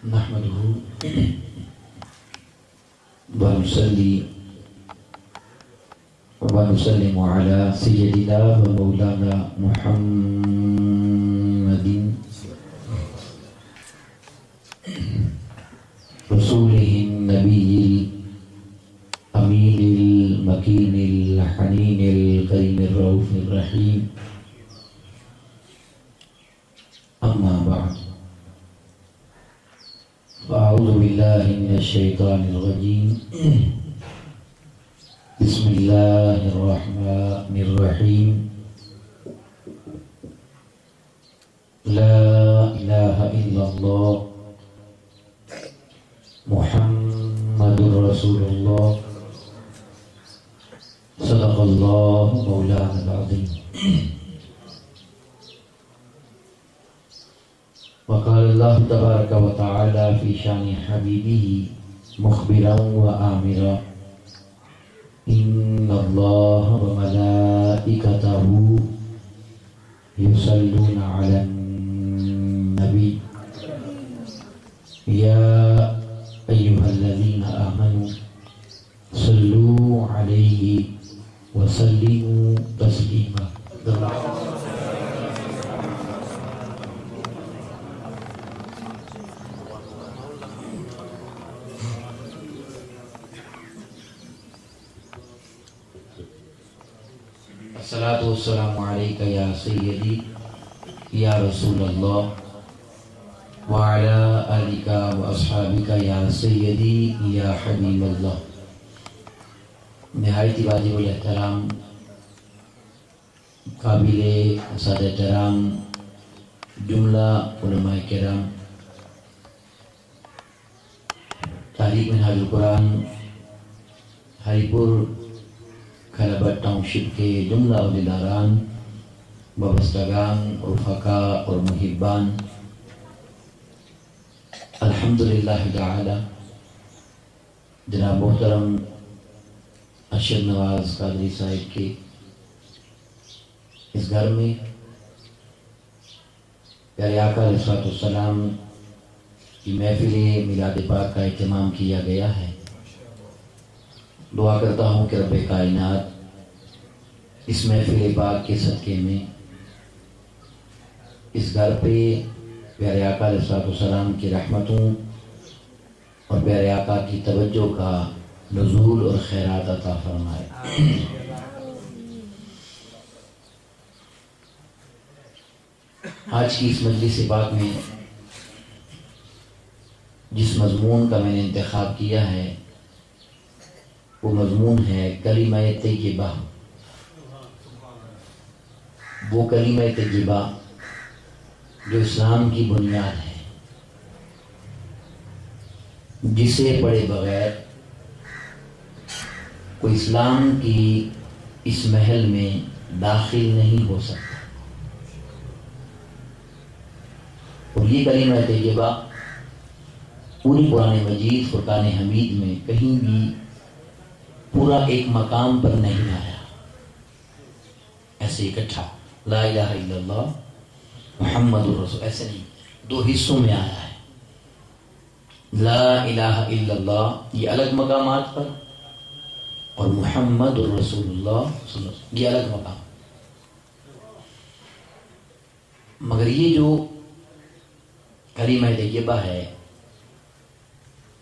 نحمده ونصلي ونسلم على سيدنا ومولانا محمد رسوله النبي الأمين المكين الحنين الكريم الرؤوف الرحيم. أما بعد، فأعوذ بالله من الشيطان الرجيم. بسم الله الرحمن الرحيم. لا إله إلا الله محمد رسول الله صدق الله مولانا العظيم. وقال الله تبارك وتعالى في شان حبيبه مخبرا وآمرا: إن الله وملائكته يصلون على النبي يا أيها الذين آمنوا صلوا عليه وسلموا تسليما. الصلاة والسلام عليك يا سيدي يا رسول الله وعلى آلك وأصحابك يا سيدي يا حبيب الله. نہایت واجب الاحترام قابل اساتذہ احترام جملہ علماء کرام، تحریک منہاج القرآن ہری پور کھلبٹ ٹاؤن شپ کے جملہ عہدیداران، وابستگان، رفقاء اور محبان، الحمدللہ تعالی جناب محترم ارشد نواز قادری صاحب کے اس گھر میں پیارے آقا علیہ السلام کی محفل میلاد پاک کا اہتمام کیا گیا ہے. دعا کرتا ہوں کہ رب کائنات اس محفل پاک کے صدقے میں اس گھر پہ پیارے آقا علیہ السلام کی رحمتوں اور پیارے آقا کی توجہ کا نزول اور خیرات عطا فرمائے. آج کی اس مجلس پاک میں جس مضمون کا میں نے انتخاب کیا ہے وہ مضمون ہے کلمہ طیبہ. وہ کلمہ طیبہ جو اسلام کی بنیاد ہے، جسے پڑھے بغیر کوئی اسلام کی اس محل میں داخل نہیں ہو سکتا. اور یہ کلمہ طیبہ پوری قرآن مجید فرقان حمید میں کہیں بھی پورا ایک مقام پر نہیں آیا ایسے اکٹھا لا الہ الا اللہ محمد الرسول، ایسے نہیں، دو حصوں میں آیا ہے. لا الہ الا اللہ یہ الگ مقامات پر، اور محمد الرسول اللہ صلی اللہ علیہ وسلم یہ الگ مقام. مگر یہ جو کلمہ طیبہ ہے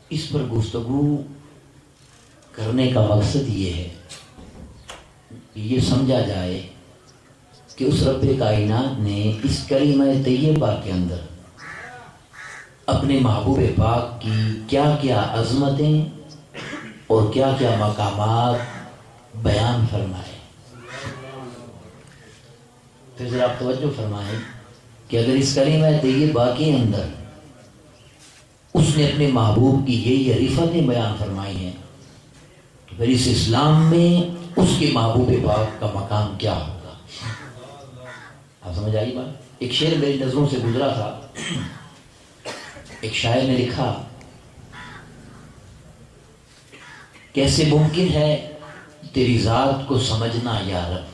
اس پر گفتگو کرنے کا مقصد یہ ہے کہ یہ سمجھا جائے کہ اس رب کائنات نے اس کلمہ طیبہ کے اندر اپنے محبوب پاک کی کیا کیا عظمتیں اور کیا کیا مقامات بیان فرمائے. پھر ذرا آپ توجہ فرمائیں کہ اگر اس کلمہ طیبہ کے اندر اس نے اپنے محبوب کی یہی عرفتیں بیان فرمائی ہیں تو پھر اس اسلام میں اس کے محبوب پاک کا مقام کیا ہوگا. آپ سمجھ آئی بات؟ ایک شعر میری نظروں سے گزرا تھا. ایک شاعر نے لکھا: کیسے ممکن ہے تیری ذات کو سمجھنا یا رب،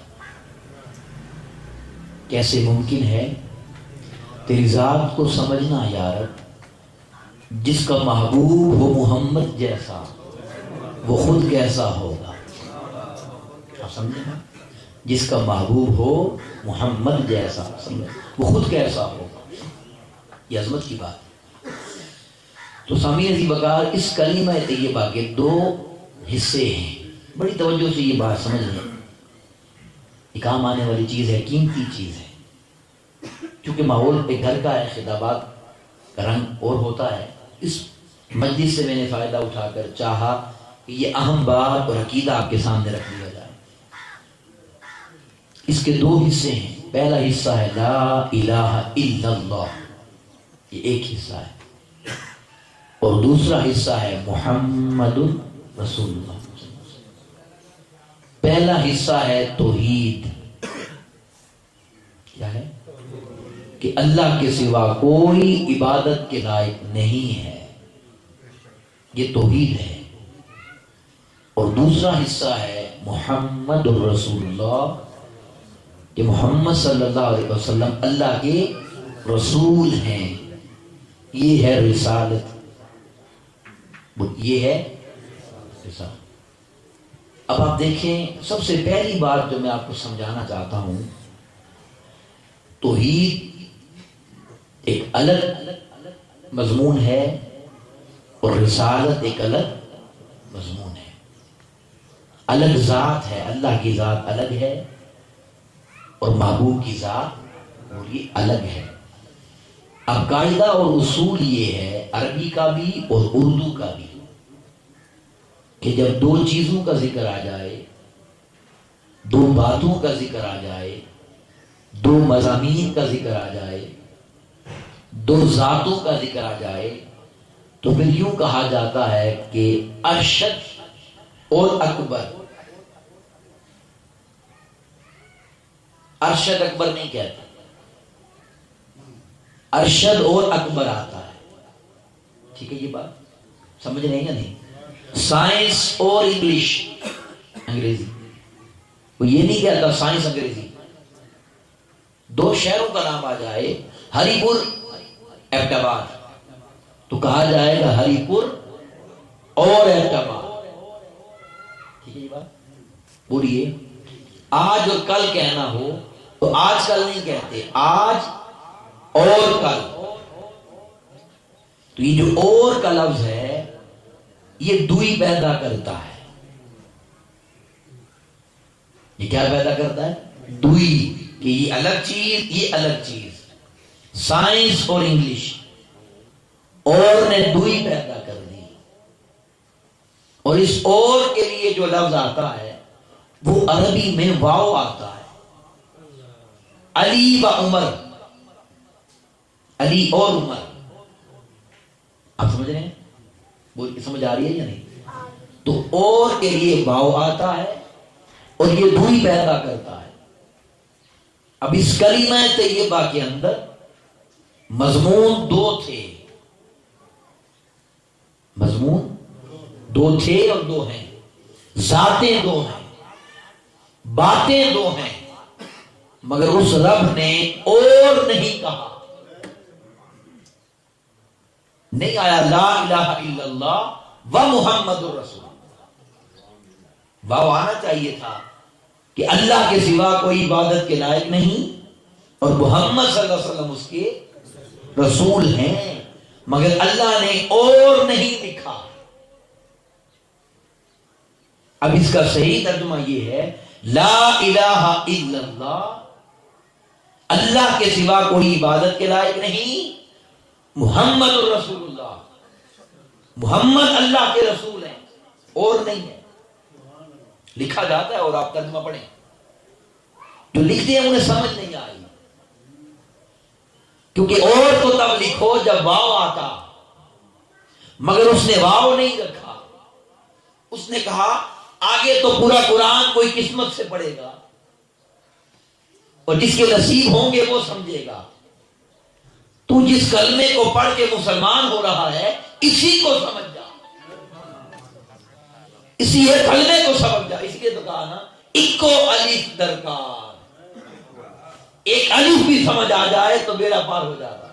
کیسے ممکن ہے تیری ذات کو سمجھنا یا رب، جس کا محبوب ہو محمد جیسا وہ خود کیسا ہوگا. آپ سمجھے نا؟ جس کا محبوب ہو محمد جیسا سمجھے وہ خود کیسا ہوگا. یہ عظمت کی بات. تو سامعین عزیز بکار اس کلمہ طیبہ کے دو حصے ہیں. بڑی توجہ سے یہ بات سمجھ لیں. یہ کام آنے والی چیز ہے، قیمتی چیز ہے. چونکہ ماحول ایک گھر کا ہے، خطابات کا رنگ اور ہوتا ہے. اس مجلس سے میں نے فائدہ اٹھا کر چاہا کہ یہ اہم بات اور عقیدہ آپ کے سامنے رکھ دیا جائے. اس کے دو حصے ہیں. پہلا حصہ ہے لا الہ الا اللہ، یہ ایک حصہ ہے. اور دوسرا حصہ ہے محمد رسول اللہ. پہلا حصہ ہے توحید. کیا ہے؟ کہ اللہ کے سوا کوئی عبادت کے لائق نہیں ہے، یہ توحید ہے. اور دوسرا حصہ ہے محمد الرسول اللہ، کہ محمد صلی اللہ علیہ وسلم اللہ کے رسول ہیں. یہ ہے رسالت، یہ ہے رسالت. اب آپ دیکھیں، سب سے پہلی بات جو میں آپ کو سمجھانا چاہتا ہوں، توحید ایک الگ مضمون ہے اور رسالت ایک الگ مضمون ہے. الگ ذات ہے، اللہ کی ذات الگ ہے اور محبوب کی ذات اور یہ الگ ہے. اب قاعدہ اور اصول یہ ہے عربی کا بھی اور اردو کا بھی، کہ جب دو چیزوں کا ذکر آ جائے، دو باتوں کا ذکر آ جائے، دو مضامین کا ذکر آ جائے، دو ذاتوں کا ذکر آ جائے، تو پھر یوں کہا جاتا ہے کہ ارشد اور اکبر. ارشد اکبر نہیں کہتا، ارشد اور اکبر آتا ہے. ٹھیک ہے؟ یہ بات سمجھ رہے ہیں یا نہیں؟ سائنس اور انگلش، انگریزی. وہ یہ نہیں کہتا سائنس انگریزی. دو شہروں کا نام آ جائے، ہری پور ایبٹ آباد، تو کہا جائے گا ہری پور اور ایبٹ آباد. ٹھیک ہے یہ بات؟ بولیے. آج اور کل کہنا ہو تو آج کل نہیں کہتے، آج اور کل. تو یہ جو اور کا لفظ ہے یہ دوئی پیدا کرتا ہے. یہ کیا پیدا کرتا ہے؟ دوئی. کہ یہ الگ چیز، یہ الگ چیز. سائنس اور انگلش، اور نے دوئی پیدا کر دی. اور اس اور کے لیے جو لفظ آتا ہے وہ عربی میں واو آتا ہے. علی و عمر، علی اور عمر. آپ سمجھ رہے ہیں؟ وہ سمجھ آ رہی ہے یا نہیں؟ تو اور کے لیے واو آتا ہے اور یہ دوئی پیدا کرتا ہے. اب اس کلمہ طیبہ کے اندر مضمون دو تھے، مضمون دو تھے اور دو ہیں. ذاتیں دو ہیں، باتیں دو ہیں، مگر اس رب نے اور نہیں کہا. نہیں آیا لا الہ الا اللہ و محمد الرسول. واو آنا چاہیے تھا کہ اللہ کے سوا کوئی عبادت کے لائق نہیں اور محمد صلی اللہ علیہ وسلم اس کے رسول ہیں، مگر اللہ نے اور نہیں لکھا. اب اس کا صحیح ترجمہ یہ ہے لا الہ الا اللہ، اللہ کے سوا کوئی عبادت کے لائق نہیں، محمد الرسول اللہ، محمد اللہ کے رسول ہیں، اور نہیں ہے. لکھا جاتا ہے اور آپ ترجمہ پڑھیں، جو لکھتے ہیں انہیں سمجھ نہیں آئی. کیونکہ اور تو تب لکھو جب واو آتا، مگر اس نے واو نہیں رکھا. اس نے کہا آگے تو پورا قرآن کوئی قسمت سے پڑھے گا اور جس کے نصیب ہوں گے وہ سمجھے گا. تو جس کلمے کو پڑھ کے مسلمان ہو رہا ہے اسی کو سمجھ جا، اسی کلمے کو سمجھ جا. اس لیے تو کہا نا اکو الف درکار، ایک الف بھی سمجھ آ جائے تو بیڑا پار ہو جاتا.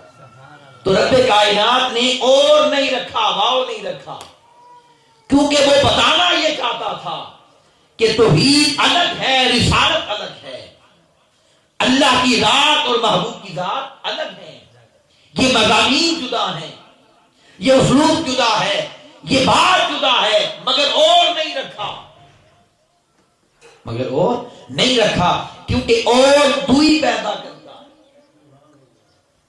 تو رب کائنات نے اور نہیں رکھا، واو نہیں رکھا، کیونکہ وہ بتانا یہ چاہتا تھا کہ توحید الگ ہے، رسالت الگ ہے، اللہ کی ذات اور محبوب کی ذات الگ ہے، یہ مضامین جدا ہیں، یہ اسلوب جدا ہے، یہ بات جدا ہے، مگر اور نہیں رکھا، مگر اور نہیں رکھا، کیونکہ اور دوئی پیدا کرتا ہے،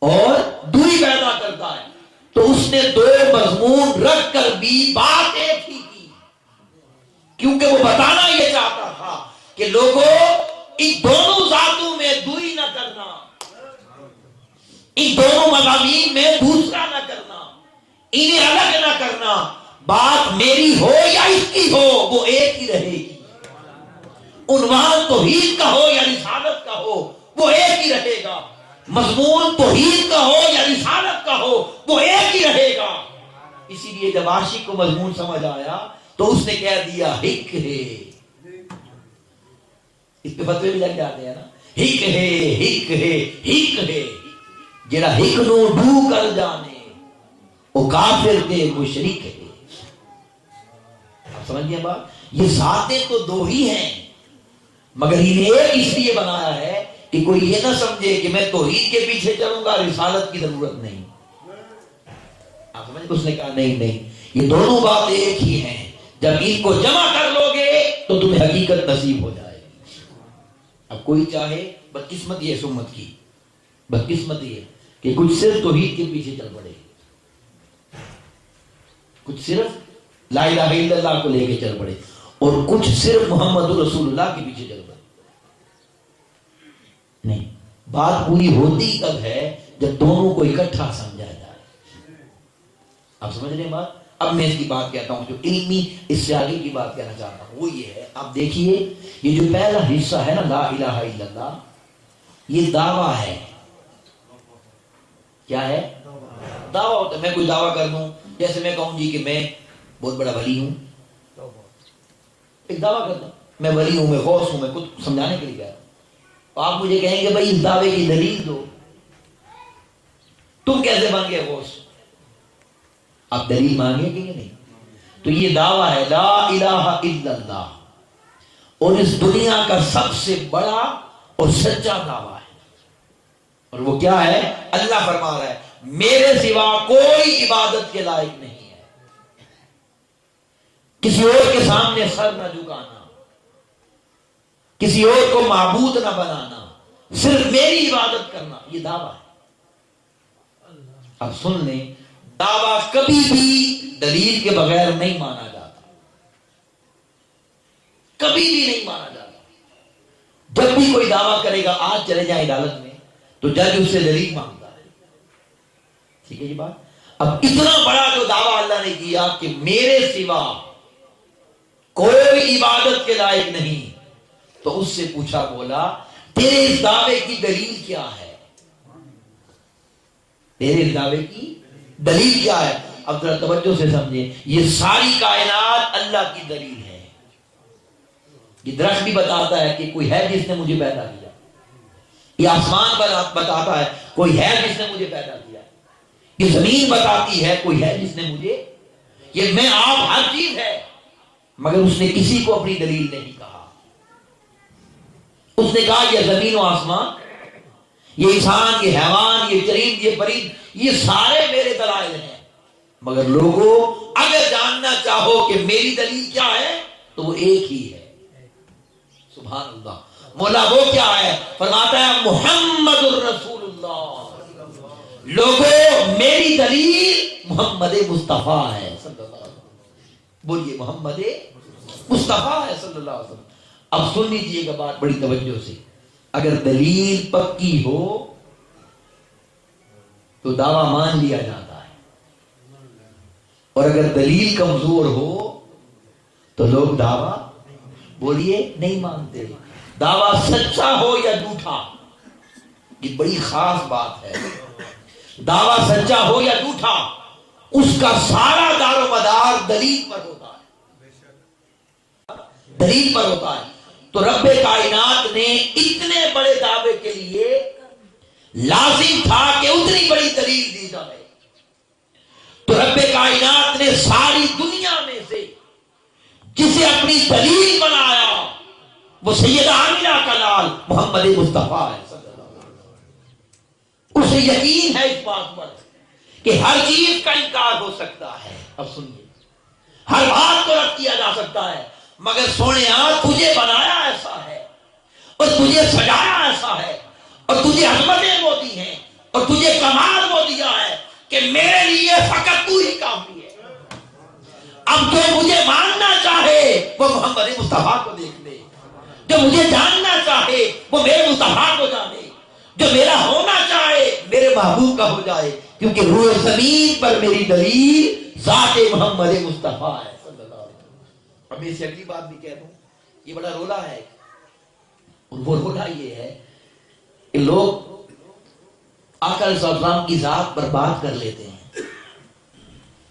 اور دوئی پیدا کرتا ہے، تو اس نے دو مضمون رکھ کر بھی بات ایک ہی کی، کیونکہ وہ بتانا یہ چاہتا تھا کہ لوگوں ان دونوں ذاتوں میں دوئی نہ کرنا، ان دونوں مضامین میں دوسرا نہ کرنا، انہیں الگ نہ کرنا، بات میری ہو یا اس کی ہو وہ ایک ہی رہے گی، عنوان توحید کا ہو یا رسالت کا ہو وہ ایک ہی رہے گا، مضمون توحید کا ہو یا رسالت کا ہو وہ ایک ہی رہے گا۔ اسی لیے جب عاشق کو مضمون سمجھ آیا تو اس نے کہہ دیا ہک ہے، اس پہ فتوے بھی لگ جاتے ہیں نا، ہک ہے ہک ہے ہک ہے، جڑا ہک نو ڈو کر جانے وہ کافر دے مشرک ہے۔ آپ سمجھ گئے بات؟ یہ ذاتیں تو دو ہی ہیں، مگر انہیں ایک اس لیے بنایا ہے کہ کوئی یہ نہ سمجھے کہ میں توحید کے پیچھے چلوں گا، رسالت کی ضرورت نہیں۔ آپ سمجھ؟ اس نے کہا نہیں نہیں، یہ دونوں بات ایک ہی ہیں، جب ان کو جمع کر لو گے تو تمہیں حقیقت نصیب ہو جائے گی۔ اب کوئی چاہے، بدقسمتی ہے اس امت کی، بدقسمتی ہے کہ کچھ صرف توحید کے پیچھے چل پڑے، کچھ صرف لا الہ الا اللہ کو لے کے چل پڑے، اور کچھ صرف محمد رسول اللہ کے پیچھے چل پڑے۔ نہیں، بات پوری ہوتی تب ہے جب دونوں کو اکٹھا سمجھا جائے۔ آپ سمجھ رہے ہیں بات؟ اب میں اس کی بات کہتا ہوں جو علمی، اس سے آگے کی بات کہنا چاہتا ہوں وہ یہ ہے، آپ دیکھیے یہ جو پہلا حصہ ہے نا لا الہ الا اللہ، یہ دعویٰ ہے۔ کیا ہے؟ دعویٰ ہوتا ہے۔ میں کوئی دعویٰ کر دوں، جیسے میں کہوں جی کہ میں بہت بڑا ولی ہوں، ایک دعویٰ کرتا ہوں میں ولی ہوں، میں غوث ہوں، میں کچھ سمجھانے کے لیے کہہ رہا ہوں، آپ مجھے کہیں گے بھائی اس دعوے کی دلیل دو، تم کیسے بن گئے غوث؟ آپ دلیل مانگے گے یا نہیں؟ تو یہ دعویٰ ہے لا الہ الا اللہ، اور اس دنیا کا سب سے بڑا اور سچا دعویٰ ہے، اور وہ کیا ہے؟ اللہ فرما رہا ہے میرے سوا کوئی عبادت کے لائق نہیں ہے، کسی اور کے سامنے سر نہ جھکانا، کسی اور کو معبود نہ بنانا، صرف میری عبادت کرنا، یہ دعویٰ ہے۔ اب سن لیں، دعویٰ کبھی بھی دلیل کے بغیر نہیں مانا جاتا، کبھی بھی نہیں مانا جاتا۔ جب بھی کوئی دعویٰ کرے گا، آج چلے جائیں عدالت میں تو جج اس سے دلیل مانگتا ہے، ٹھیک ہے یہ بات؟ اب اتنا بڑا جو دعویٰ اللہ نے کیا کہ میرے سوا کوئی عبادت کے لائق نہیں، تو اس سے پوچھا، بولا تیرے اس دعوے کی دلیل کیا ہے؟ تیرے اس دعوے کی دلیل کیا ہے؟ اب ذرا توجہ سے سمجھیں، یہ ساری کائنات اللہ کی دلیل ہے۔ یہ درخت بھی بتاتا ہے کہ کوئی ہے جس نے مجھے پیدا کیا، یہ آسمان بتاتا ہے کوئی ہے جس نے مجھے پیدا کیا، یہ زمین بتاتی ہے کوئی ہے جس نے مجھے، یہ میں آپ ہر چیز ہے، مگر اس نے کسی کو اپنی دلیل نہیں کہا۔ اس نے کہا یہ زمین و آسمان، یہ انسان، یہ حیوان، یہ چرند، یہ پرند، یہ سارے میرے دلائل ہیں، مگر لوگوں اگر جاننا چاہو کہ میری دلیل کیا ہے تو وہ ایک ہی ہے۔ سبحان اللہ۔ مولا وہ کیا ہے؟ فرماتا ہے محمد الرسول اللہ، لوگوں میری دلیل محمد مصطفیٰ ہے صلی اللہ علیہ وسلم، بولیے محمد مصطفیٰ ہے صلی اللہ علیہ وسلم۔ اب سن لیجیے گا بات بڑی توجہ سے، اگر دلیل پکی ہو تو دعویٰ مان لیا جاتا ہے، اور اگر دلیل کمزور ہو تو لوگ دعویٰ بولیے نہیں مانتے۔ دعویٰ سچا ہو یا جھوٹا، یہ بڑی خاص بات ہے، دعویٰ سچا ہو یا جھوٹا، اس کا سارا دار و مدار دلیل پر ہوتا ہے، دلیل پر ہوتا ہے۔ تو رب کائنات نے اتنے بڑے دعوے کے لیے لازم تھا کہ اتنی بڑی دلیل دی جائے۔ کہ ساری دنیا میں سے جسے اپنی دلیل بنایا وہ سیدہ آمنہ کا لال محمد مصطفیٰ ہے صلی اللہ علیہ وسلم. اسے یقین ہے اس بات پر کہ ہر چیز کا انکار ہو سکتا ہے. اب سنیے، ہر بات کو رد کیا جا سکتا ہے، مگر سونیا تجھے بنایا ایسا ہے اور تجھے سجایا ایسا ہے اور تجھے عظمتیں وہ دی ہیں اور تجھے کمال وہ دیا ہے کہ میرے لیے فقط تو ہی کافی ہے. اب جو مجھے ماننا چاہے وہ محمد مصطفیٰ کو دیکھ لے، جو مجھے جاننا چاہے وہ میرے مصطفیٰ کو جانے، جو میرا ہونا چاہے میرے محبوب کا ہو جائے، کیونکہ روح زمین پر میری دلیل ذات محمد مصطفیٰ ہے صلی اللہ علیہ وسلم. اب میں اسے اگلی بات بھی کہہ دوں، یہ بڑا رولا ہے، اور وہ رولا یہ ہے کہ لوگ آقا علیہ السلام کی ذات پر بات کر لیتے ہیں،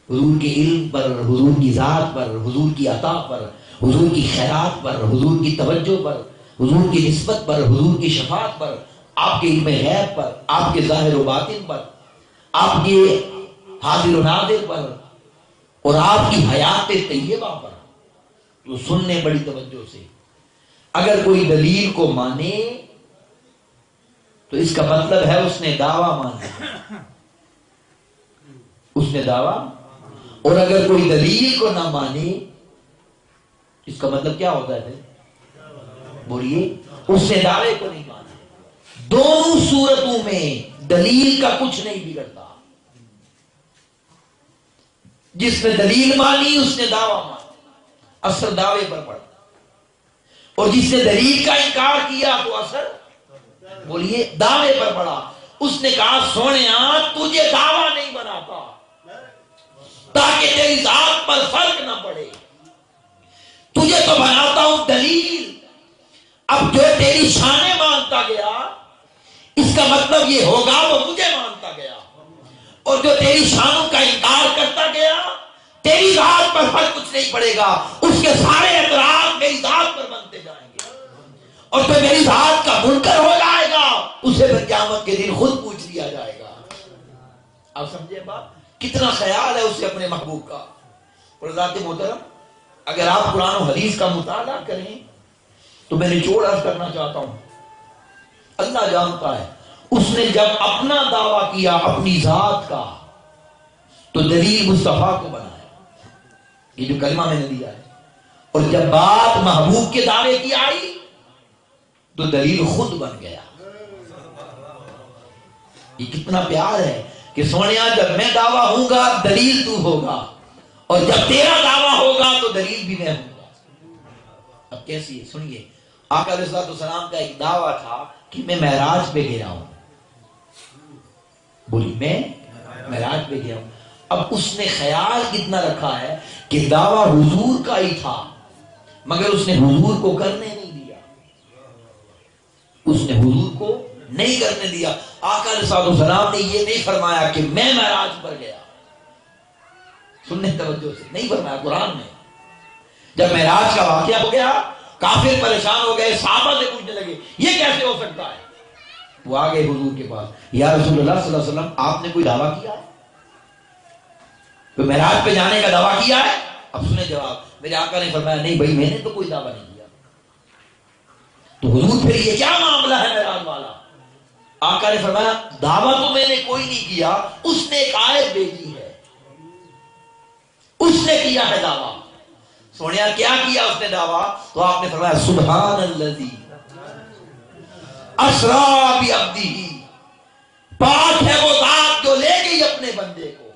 حضور کے علم پر، حضور کی ذات پر، حضور کی عطا پر، حضور کی خیرات پر، حضور کی توجہ پر، حضور کی نسبت پر، حضور کی شفاعت پر، آپ کے علم غیب پر، آپ کے ظاہر و باطن پر، آپ کے حاضر و ناظر پر، اور آپ کی حیات طیبہ پر. تو سننے بڑی توجہ سے، اگر کوئی دلیل کو مانے تو اس کا مطلب ہے اس نے دعویٰ مانا، اس نے دعویٰ. اور اگر کوئی دلیل کو نہ مانے اس کا مطلب کیا ہوتا ہے؟ بولیے، اس نے دعوے کو نہیں مانا. دونوں صورتوں میں دلیل کا کچھ نہیں بگڑتا. جس نے دلیل مانی اس نے دعویٰ مانا، اثر دعوے پر پڑا، اور جس نے دلیل کا انکار کیا تو اثر بولیے دعوے پر پڑا. اس نے کہا سونیا تجھے دعویٰ نہیں بناتا تاکہ تیری ذات پر فرق نہ پڑے، تجھے تو بناتا ہوں دلیل. اب جو تیری شانیں مانتا گیا اس کا مطلب یہ ہوگا وہ مجھے مانتا گیا، اور جو تیری شانوں کا انکار کرتا گیا تیری ذات پر فرق کچھ نہیں پڑے گا، اس کے سارے اعتراض میری ذات پر بنتے جائیں گے، اور جو میری ذات کا منکر ہو جائے گا اسے پھر قیامت کے دن خود پوچھ لیا جائے گا. اب سمجھے بات؟ کتنا خیال ہے اسے اپنے محبوب کا. اور ذات محترم، اگر آپ قرآن و حدیث کا مطالعہ کریں تو میں نچوڑ عرض کرنا چاہتا ہوں، اللہ جانتا ہے اس نے جب اپنا دعویٰ کیا اپنی ذات کا تو دلیل مصطفیٰ کو بنایا، یہ جو کلمہ میں نے دیا ہے، اور جب بات محبوب کے دعوے کی آئی تو دلیل خود بن گیا. یہ کتنا پیار ہے کہ سونیا جب میں دعویٰ ہوں گا دلیل تو ہوگا، اور جب تیرا دعویٰ ہوگا تو دلیل بھی میں ہوں گا. اب کیسی ہے سنیے، آقا علیہ السلام کا ایک دعویٰ تھا کہ میں معراج پہ گیا ہوں. بولی میں معراج پہ گیا ہوں. اب اس نے خیال کتنا رکھا ہے کہ دعویٰ حضور کا ہی تھا، مگر اس نے حضور کو کرنے نہیں دیا، اس نے حضور کو نہیں کرنے دیا. آقا علیہ السلام نے یہ نہیں فرمایا کہ میں معراج پر گیا، سننے توجہ سے نہیں فرمایا. قرآن میں جب معراج کا واقعہ ہو گیا کافر پریشان ہو گئے، صحابہ سے پوچھنے لگے یہ کیسے ہو سکتا ہے. وہ آ گئے حضور کے پاس، یا رسول اللہ صلی اللہ علیہ وسلم آپ نے کوئی دعویٰ کیا ہے، کوئی معراج پہ جانے کا دعویٰ کیا ہے؟ اب سنیں جواب. میرے آقا نے فرمایا نہیں بھائی میں نے تو کوئی دعویٰ نہیں کیا. تو حضور پھر یہ کیا معاملہ ہے معراج والا؟ آقا نے فرمایا دعویٰ تو میں نے کوئی نہیں کیا، اس نے ایک آیت بھیجی ہے، اس نے کیا ہے دعویٰ. سونیا کیا کیا اس نے دعویٰ؟ تو آپ نے فرمایا سبحان الذی اسریٰ بعبدہ، پاک ہے وہ ذات جو لے گئی اپنے بندے کو.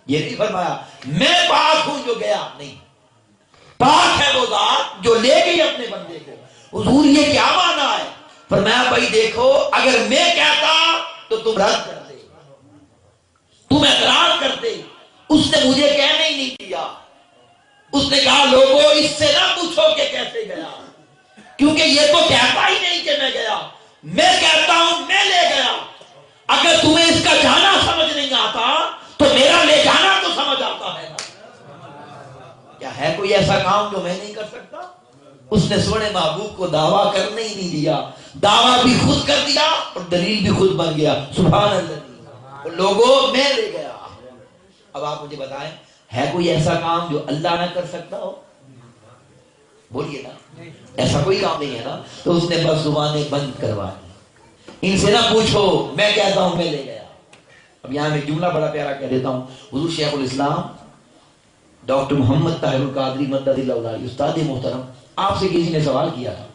یہ نہیں فرمایا میں پاک ہوں جو گیا، نہیں، پاک ہے وہ ذات جو لے گئی اپنے بندے کو. حضور یہ کیا مانا ہے؟ فرمایا بھائی دیکھو اگر میں کہتا تو تم رد کر دے، تم اعتراض کرتے. اس نے مجھے کہنے ہی نہیں دیا. اس نے کہا لوگوں اس سے نہ پوچھو کہ کیسے گیا، کیونکہ یہ تو کہتا ہی نہیں کہ میں گیا، میں کہتا ہوں میں لے گیا. اگر تمہیں اس کا جانا سمجھ نہیں آتا تو میرا لے جانا تو سمجھ آتا ہے نا. کیا ہے کوئی ایسا کام جو میں نہیں کر سکتا؟ اس نے سونے محبوب کو دعویٰ کرنے ہی نہیں دیا، دعویٰ بھی خود کر دیا اور دلیل بھی خود بن گیا. سبحان اللہ. لوگوں میں لے گیا. اب آپ مجھے بتائیں ہے کوئی ایسا کام جو اللہ نہ کر سکتا ہو؟ بولیے نا، ایسا کوئی کام نہیں ہے نا. تو اس نے بس زبانیں بند کروا دی. ان سے نہ پوچھو، میں کہتا ہوں میں لے گیا. اب یہاں میں جملہ بڑا پیارا کہہ دیتا ہوں. حضور شیخ الاسلام ڈاکٹر محمد طاہر القادری مدد اللہ علیہ، استاد محترم، آپ سے کسی نے سوال کیا تھا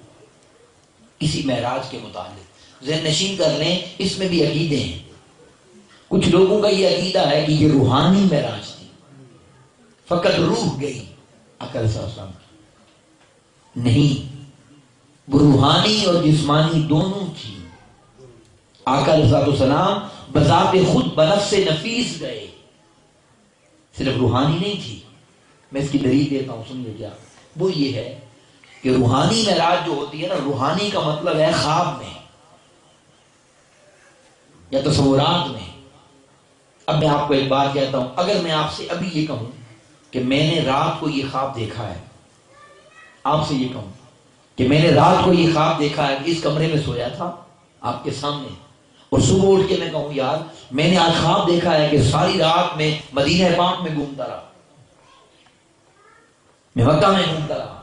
کسی معراج کے متعلق. ذہن نشین کر لیں، اس میں بھی عقیدے ہیں. کچھ لوگوں کا یہ عقیدہ ہے کہ یہ روحانی معراج تھی، فقط روح گئی. عقل صاحب نہیں، وہ روحانی اور جسمانی دونوں تھی. آقا علیہ السلام بذات خود بنفس نفیس گئے، صرف روحانی نہیں تھی. میں اس کی دلیل دیتا ہوں، سنیے کیا. وہ یہ ہے کہ روحانی معراج جو ہوتی ہے نا، روحانی کا مطلب ہے خواب میں یا تصورات میں. اب میں آپ کو ایک بات کہتا ہوں، اگر میں آپ سے ابھی یہ کہوں کہ میں نے رات کو یہ خواب دیکھا ہے، آپ سے یہ کہوں کہ میں نے رات کو یہ خواب دیکھا ہے کہ اس کمرے میں سویا تھا آپ کے سامنے، اور صبح اٹھ کے میں کہوں یار میں نے آج خواب دیکھا ہے کہ ساری رات میں مدینہ پاک میں گھومتا رہا، میں مکہ میں گھومتا رہا،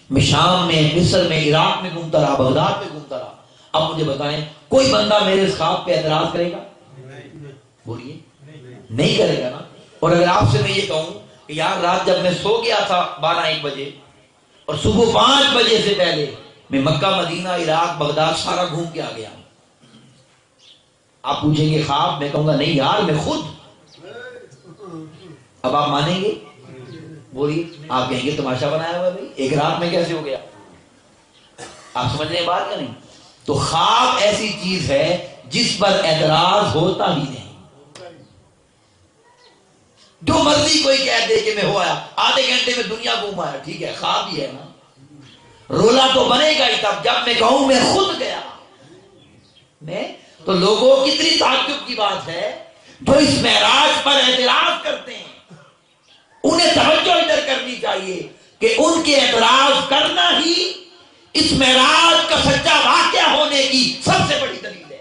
میں شام میں، مصر میں، عراق میں گھومتا رہا، بغداد میں گھومتا رہا. اب مجھے بتائیں کوئی بندہ میرے اس خواب پہ اعتراض کرے گا؟ بولیے نہیں کرے گا نا. اور اگر آپ سے میں یہ کہوں کہ یار رات جب میں سو گیا تھا 12-1 بجے اور صبح 5 بجے سے پہلے میں مکہ، مدینہ، عراق، بغداد سارا گھوم کے آ گیا، آپ پوچھیں گے خواب؟ میں کہوں گا نہیں یار میں خود. اب آپ مانیں گے؟ بولیے. آپ کہیں گے تماشا بنایا ہوا بھائی، ایک رات میں کیسے ہو گیا؟ آپ سمجھ رہے ہیں بات یا نہیں؟ تو خواب ایسی چیز ہے جس پر اعتراض ہوتا ہی نہیں. جو مرضی کوئی کہہ دے کہ میں ہو آیا، آدھے گھنٹے میں دنیا گھوم آیا، ٹھیک ہے خواب ہی ہے نا. رولا تو بنے گا ہی تب جب میں کہوں میں خود گیا. میں تو لوگوں کتنی تعجب کی بات ہے جو اس معراج پر اعتراض کرتے ہیں، انہیں توجہ ادھر کرنی چاہیے کہ ان کے اعتراض کرنا ہی اس معراج کا سچا واقعہ ہونے کی سب سے بڑی دلیل ہے.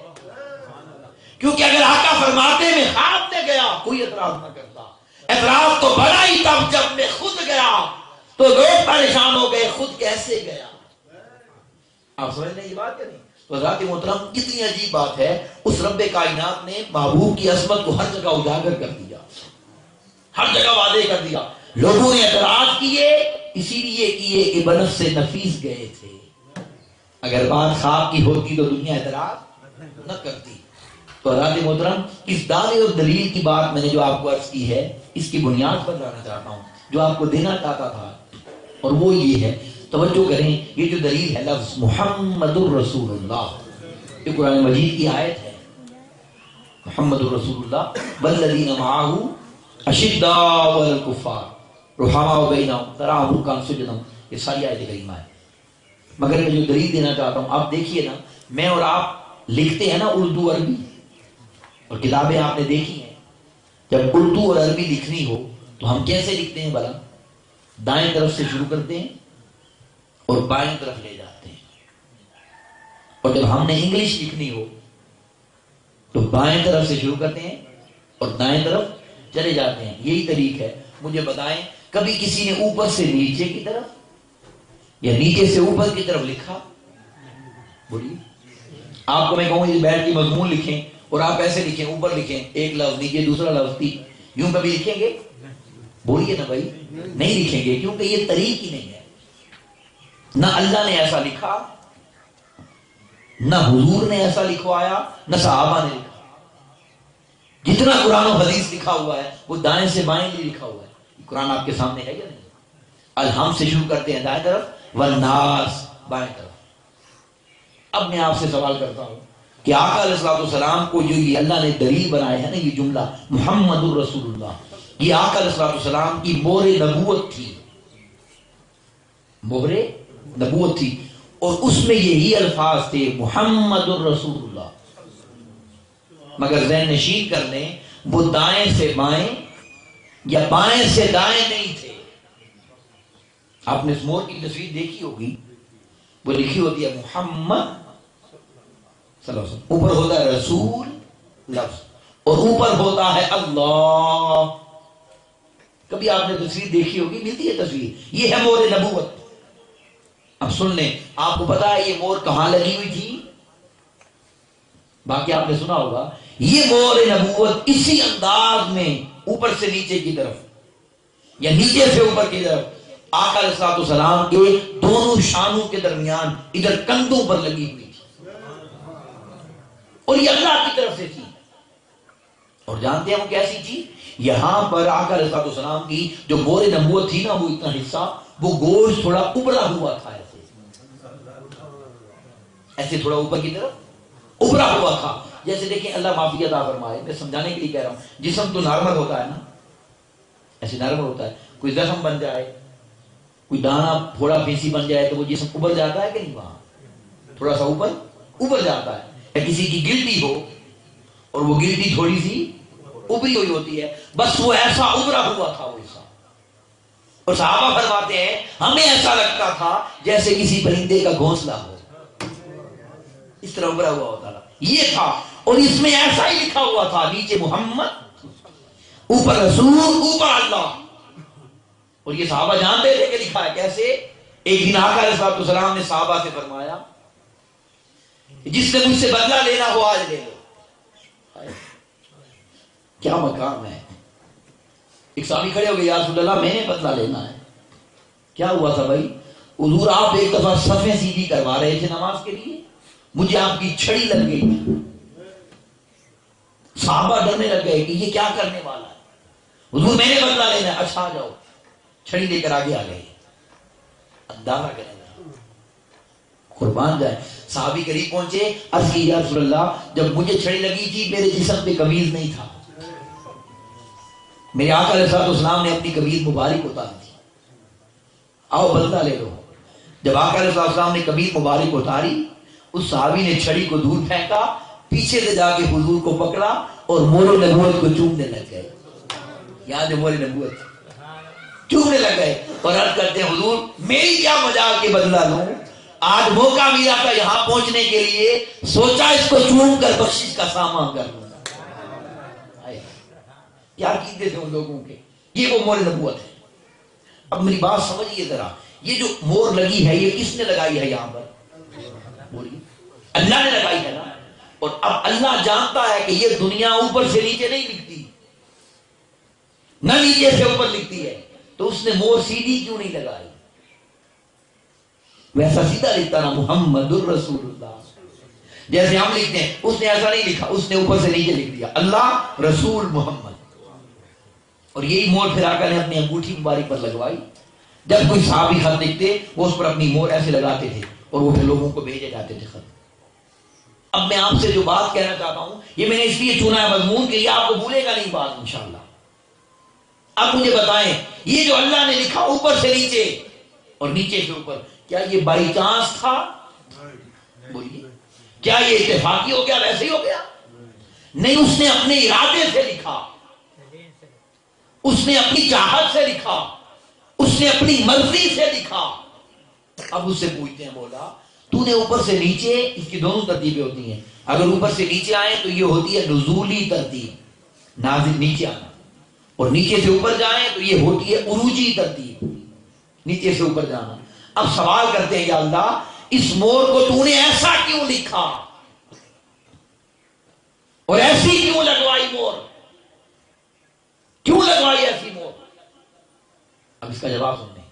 کیونکہ اگر آقا فرماتے میں خواب میں گیا کوئی اعتراض نہ کرتا. اعتراض تو بڑا ہی تب جب میں خود گیا، تو لوگ پریشان ہو گئے خود کیسے گیا. آپ سمجھ لیں یہ بات یا نہیں؟ تو ذات محترم کتنی عجیب بات ہے، اس رب کائنات نے محبوب کی عظمت کو ہر جگہ اجاگر کر دیا، ہر جگہ واضح کر دیا. لوگوں نے اعتراض کیے، اسی لیے کیے کہ بنفس سے نفیس گئے تھے. اگر بات خواب کی ہوتی تو دنیا اعتراض نہ کرتی. تو ذات محترم اس دعوے اور دلیل کی بات میں نے جو آپ کو عرض کی ہے، اس کی بنیاد پر لانا چاہتا ہوں جو آپ کو دینا چاہتا تھا، اور وہ یہ ہے. توجہ کریں، یہ جو دلیل ہے لفظ محمد الرسول اللہ، یہ قرآن مجید کی آیت ہے. محمد الرسول اللہ والذین معہ اشداء علی الکفار رحماء بینہم تراہم رکعا سجدا، یہ ساری آیت کریمہ ہے. مگر میں جو دلیل دینا چاہتا ہوں، آپ دیکھیے نا، میں اور آپ لکھتے ہیں نا اردو عربی، اور کتابیں آپ نے دیکھی ہیں، جب اردو اور عربی لکھنی ہو تو ہم کیسے لکھتے ہیں بھلا؟ دائیں طرف سے شروع کرتے ہیں اور بائیں طرف لے جاتے ہیں. اور جب ہم نے انگلش لکھنی ہو تو بائیں طرف سے شروع کرتے ہیں اور دائیں طرف چلے جاتے ہیں. یہی طریق ہے. مجھے بتائیں کبھی کسی نے اوپر سے نیچے کی طرف یا نیچے سے اوپر کی طرف لکھا؟ بولیے. آپ کو میں کہوں یہ بیٹھ کی مضمون لکھیں اور آپ ایسے لکھیں، اوپر لکھیں ایک لفظ، نیچے دوسرا لفظ، یوں کبھی لکھیں گے؟ بولیے نا بھائی، نہیں لکھیں گے، کیونکہ یہ طریق ہی نہیں ہے. نہ اللہ نے ایسا لکھا، نہ حضور نے ایسا لکھوایا، نہ صحابہ نے لکھا. جتنا قرآن و حدیث لکھا ہوا ہے وہ دائیں سے بائیں نہیں لکھا ہوا ہے. قرآن آپ کے سامنے ہے یا نہیں؟ الحم سے شروع کرتے ہیں دائیں طرف، والناس بائیں طرف. اب میں آپ سے سوال کرتا ہوں کہ آقا علیہ السلام کو جو یہ اللہ نے دلیل بنایا ہے نا، یہ جملہ محمد الرسول اللہ، یہ آقا علیہ السلام کی مہر نبوت تھی، مہر نبوت تھی. اور اس میں یہی الفاظ تھے محمد الرسول اللہ. مگر ذہن نشین کر لیں وہ دائیں سے بائیں یا بائیں سے دائیں نہیں تھے. آپ نے اس مور کی تصویر دیکھی ہوگی، وہ لکھی ہوتی ہے محمد صلی اللہ علیہ وسلم، اوپر ہوتا ہے رسول لفظ اور اوپر ہوتا ہے اللہ. کبھی آپ نے تصویر دیکھی ہوگی، ملتی ہے تصویر، یہ ہے مہر نبوت۔ اب سن لیں، آپ کو پتا ہے یہ مہر کہاں لگی ہوئی تھی؟ باقی آپ نے سنا ہوگا، یہ مہر نبوت اسی انداز میں اوپر سے نیچے کی طرف یا نیچے سے اوپر کی طرف آقا علیہ الصلوۃ والسلام کے دونوں شانوں کے درمیان ادھر کندھوں پر لگی ہوئی تھی، اور یہ اللہ کی طرف سے تھی۔ اور جانتے ہیں وہ کیسی تھی؟ یہاں پر آقا علیہ الصلوۃ والسلام کی جو مہر نبوت تھی نا، وہ اتنا حصہ، وہ گوشت تھوڑا ابھرا ہوا تھا، ایسے تھوڑا اوپر کی طرف ابھرا ہوا تھا۔ جیسے دیکھیں، اللہ معافی عطا فرمائے، میں سمجھانے کے لیے کہہ رہا ہوں، جسم تو نارمل ہوتا ہے نا، ایسے نارمل ہوتا ہے، کوئی زخم بن جائے، کوئی دانا پھوڑا پھینسی بن جائے تو وہ جسم ابھر جاتا ہے کہ نہیں؟ وہاں تھوڑا سا اوپر ابھر جاتا ہے۔ یا کسی کی گلٹی ہو اور وہ گلٹی تھوڑی سی ابھری ہوئی ہوتی ہے، بس وہ ایسا ابھرا ہوا تھا وہ حصہ۔ اور صحابہ فرماتے ہیں ہمیں ایسا لگتا تھا جیسے کسی پرندے کا گھونسلہ ہو، اس طرح ابھرا ہوا ہوتا تھا، یہ تھا۔ اور اس میں ایسا ہی لکھا ہوا تھا، نیچے محمد، اوپر رسول، اوپر اللہ۔ اور یہ صحابہ جانتے تھے کہ لکھا ہے کیسے۔ ایک دن آقا علیہ الصلوۃ والسلام نے صحابہ سے فرمایا جس نے مجھ سے بدلہ لینا ہو آج لے لو۔ کیا مقام ہے! ایک صحابی کھڑے ہو گئے، یا رسول اللہ میں نے بدلہ لینا ہے۔ کیا ہوا تھا بھائی؟ حضور آپ ایک دفعہ صفیں سیدھی کروا رہے تھے نماز کے لیے، مجھے آپ کی چھڑی لگ گئی، صحابہ ڈرنے لگ گئے کہ یہ کیا کرنے والا ہے۔ حضور میں نے بدلہ لینا ہے۔ اچھا جاؤ، چھڑی لے کر آگے آ گئے۔ اندازہ کریں، قربان جائے، صحابی قریب پہنچے، عرض کی یا رسول اللہ جب مجھے چھڑی لگی تھی میرے جسم پہ قمیض نہیں تھا، میرے آقا علیہ الصلوۃ والسلام نے اپنی قمیض مبارک اتار دی، آؤ بدلہ لے لو۔ جب آقا علیہ الصلوۃ والسلام نے قمیض مبارک اتاری، اس صحابی نے چھڑی کو دور پھینکا، پیچھے سے جا کے حضور کو پکڑا اور مہر نبوت کو چومنے لگ گئے۔ یہاں جو مہر نبوت چومنے لگ گئے اور عرض کرتے ہیں حضور میری کیا مجال کے بدلہ لوں، آج موقع ملا تھا یہاں پہنچنے کے لیے، سوچا اس کو چوم کر بخشش کا سامان کر لوں۔ کیا عقیدے تھے ان لوگوں کے، یہ وہ مہر نبوت ہے۔ اب میری بات سمجھیے ذرا، یہ جو مہر لگی ہے یہ کس نے لگائی ہے؟ یہاں پر بولیے، اللہ نے لگائی ہے نا۔ اور اب اللہ جانتا ہے کہ یہ دنیا اوپر سے نیچے نہیں لکھتی، نہ نیچے سے اوپر لکھتی ہے، تو اس نے مہر سیدھی کیوں نہیں لگائی؟ ویسا سیدھا لکھتا نا محمد الرسول اللہ، جیسے ہم لکھتے ہیں، اس نے ایسا نہیں لکھا، اس نے اوپر سے نیچے لکھ دیا اللہ رسول محمد۔ اور یہی مہر پھر آقا نے اپنی انگوٹھی مبارک پر لگوائی۔ جب کوئی صحابی خط لکھتے وہ اس پر اپنی مہر ایسے لگاتے تھے اور وہ پھر لوگوں کو بھیجے جاتے تھے خط۔ اب میں آپ سے جو بات کہنا چاہتا ہوں، یہ میں نے اس لیے چنا ہے مضمون کے لیے، آپ کو بھولے گا نہیں بات انشاءاللہ۔ اب مجھے بتائیں، یہ جو اللہ نے لکھا اوپر سے نیچے اور نیچے سے اوپر، کیا یہ بائی چانس تھا؟ بولیے، کیا یہ اتفاقی ہو گیا، ویسے ہی ہو گیا؟ نہیں، اس نے اپنے ارادے سے لکھا، اس نے اپنی چاہت سے لکھا، اس نے اپنی مرضی سے لکھا۔ اب اس سے پوچھتے ہیں، مولا تو نے اوپر سے نیچے، اس کی دونوں ترتیبیں ہوتی ہیں، اگر اوپر سے نیچے آئیں تو یہ ہوتی ہے نزولی ترتیب، نازل نیچے آنا، اور نیچے سے اوپر جائیں تو یہ ہوتی ہے عروجی ترتیب، نیچے سے اوپر جانا۔ اب سوال کرتے ہیں، یا اللہ اس مہر کو تو نے ایسا کیوں لکھا اور ایسی کیوں لگوائی مہر؟ کیوں لگوائی ایسی مہر؟ اب اس کا جواب سنیں۔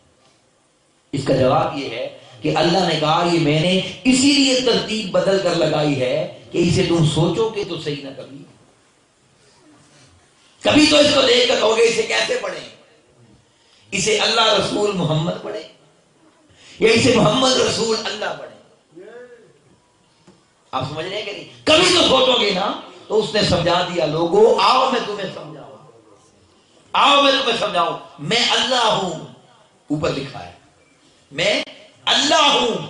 اس کا جواب یہ ہے کہ اللہ نے کہا یہ میں نے اسی لیے ترتیب بدل کر لگائی ہے کہ اسے تم سوچو کہ تو صحیح نہ، کبھی تو اس کو دیکھ کر کہو گے اسے کیسے پڑھیں، اسے اللہ رسول محمد پڑھیں یا اسے محمد رسول اللہ پڑھیں؟ آپ سمجھ رہے ہیں کہ نہیں؟ کبھی تو سوچو گے نا۔ تو اس نے سمجھا دیا، لوگوں آؤ میں تمہیں سمجھاؤں، آؤ میں تمہیں سمجھاؤں، میں اللہ ہوں، اوپر لکھا ہے میں اللہ ہوں،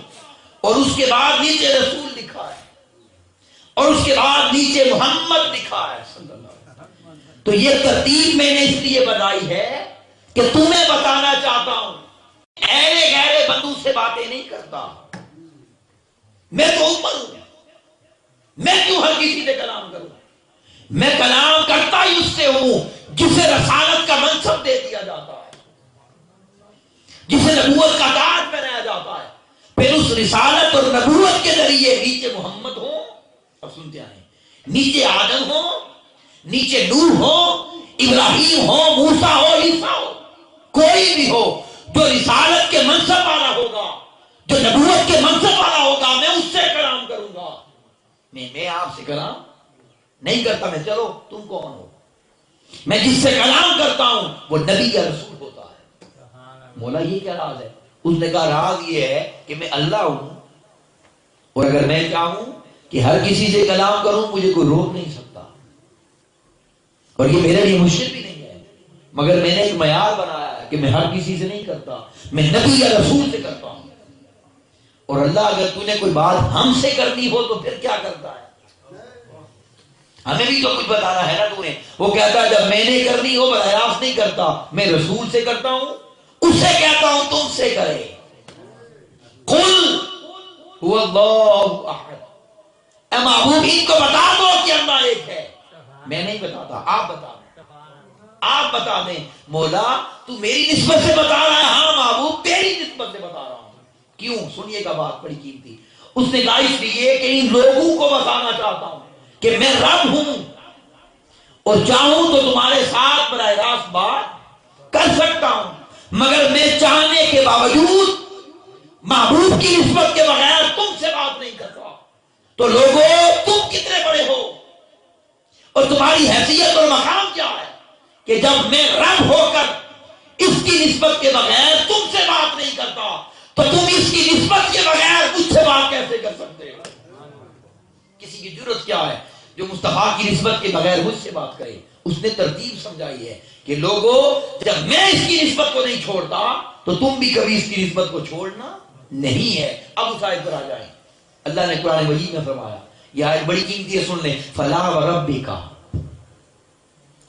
اور اس کے بعد نیچے رسول لکھا ہے، اور اس کے بعد نیچے محمد لکھا ہے صلی اللہ علیہ وسلم۔ تو یہ ترتیب میں نے اس لیے بنائی ہے کہ تمہیں بتانا چاہتا ہوں، ایرے گہرے بندوں سے باتیں نہیں کرتا، میں تو اوپر ہوں، میں کیوں ہر کسی سے کلام کروں؟ میں کلام کرتا ہی اس سے ہوں جسے رسالت کا منصب دے دیا جاتا ہے، جسے نبوت کا تاج پہنایا جاتا ہے، پھر اس رسالت اور نبوت کے ذریعے نیچے محمد ہو، اب سنتے آئیں، نیچے آدم ہو، نیچے نوح ہو، ابراہیم ہو، موسیٰ ہو، عیسیٰ ہو، کوئی بھی ہو جو رسالت کے منصب والا ہوگا، جو نبوت کے منصب والا ہوگا، میں اس سے کلام کروں گا۔ میں آپ سے کلام نہیں کرتا، میں چلو تم کون ہو، میں جس سے کلام کرتا ہوں وہ نبی یا رسول ہوتا ہے۔ مولا یہ کیا راز ہے؟ اس نے کہا راز یہ ہے کہ میں اللہ ہوں، اور اگر میں چاہوں کہ ہر کسی سے کلام کروں مجھے کوئی روک نہیں سکتا، اور یہ میرے لیے مشکل بھی نہیں ہے، مگر میں نے ایک معیار بنایا ہے کہ میں ہر کسی سے نہیں کرتا، میں نبی یا رسول سے کرتا ہوں۔ اور اللہ اگر تو نے کوئی بات ہم سے کرنی ہو تو پھر کیا کرتا ہے؟ ہمیں بھی تو کچھ بتانا ہے نا تو نے۔ وہ کہتا ہے جب میں نے کرنی ہو براہ راست نہیں کرتا، میں رسول سے کرتا ہوں، اس سے کہتا ہوں تم سے کرے۔ قل هو اللہ احد، اے محبوب ان کو بتا دو کہ اللہ ایک ہے۔ میں نہیں بتاتا، آپ بتا دیں، آپ بتا دیں۔ مولا تو میری نسبت سے بتا رہا ہے؟ ہاں محبوب تیری نسبت سے بتا رہا ہوں۔ کیوں؟ سنیے گا بات بڑی قیمتی۔ اس نے کہا اس لیے کہ ان لوگوں کو بتانا چاہتا ہوں کہ میں رب ہوں، اور چاہوں تو تمہارے ساتھ براہ راست بات کر سکتا ہوں، مگر میں چاہنے کے باوجود محبوب کی نسبت کے بغیر تم سے بات نہیں کرتا۔ تو لوگوں تم کتنے بڑے ہو اور تمہاری حیثیت اور مقام کیا ہے کہ جب میں رب ہو کر اس کی نسبت کے بغیر تم سے بات نہیں کرتا تو تم اس کی نسبت کے بغیر مجھ سے بات کیسے کر سکتے ہو؟ کسی کی جرت کیا ہے جو مصطفیٰ کی نسبت کے بغیر مجھ سے بات کرے؟ اس نے ترتیب سمجھائی ہے کہ لوگوں جب میں اس کی نسبت کو نہیں چھوڑتا تو تم بھی کبھی اس کی نسبت کو چھوڑنا نہیں ہے۔ اب اس آیت پر آ جائیں۔ اللہ نے قرآن مجید میں فرمایا، یہ آیت بڑی قیمتی ہے، سن لیں۔ فلا وربک،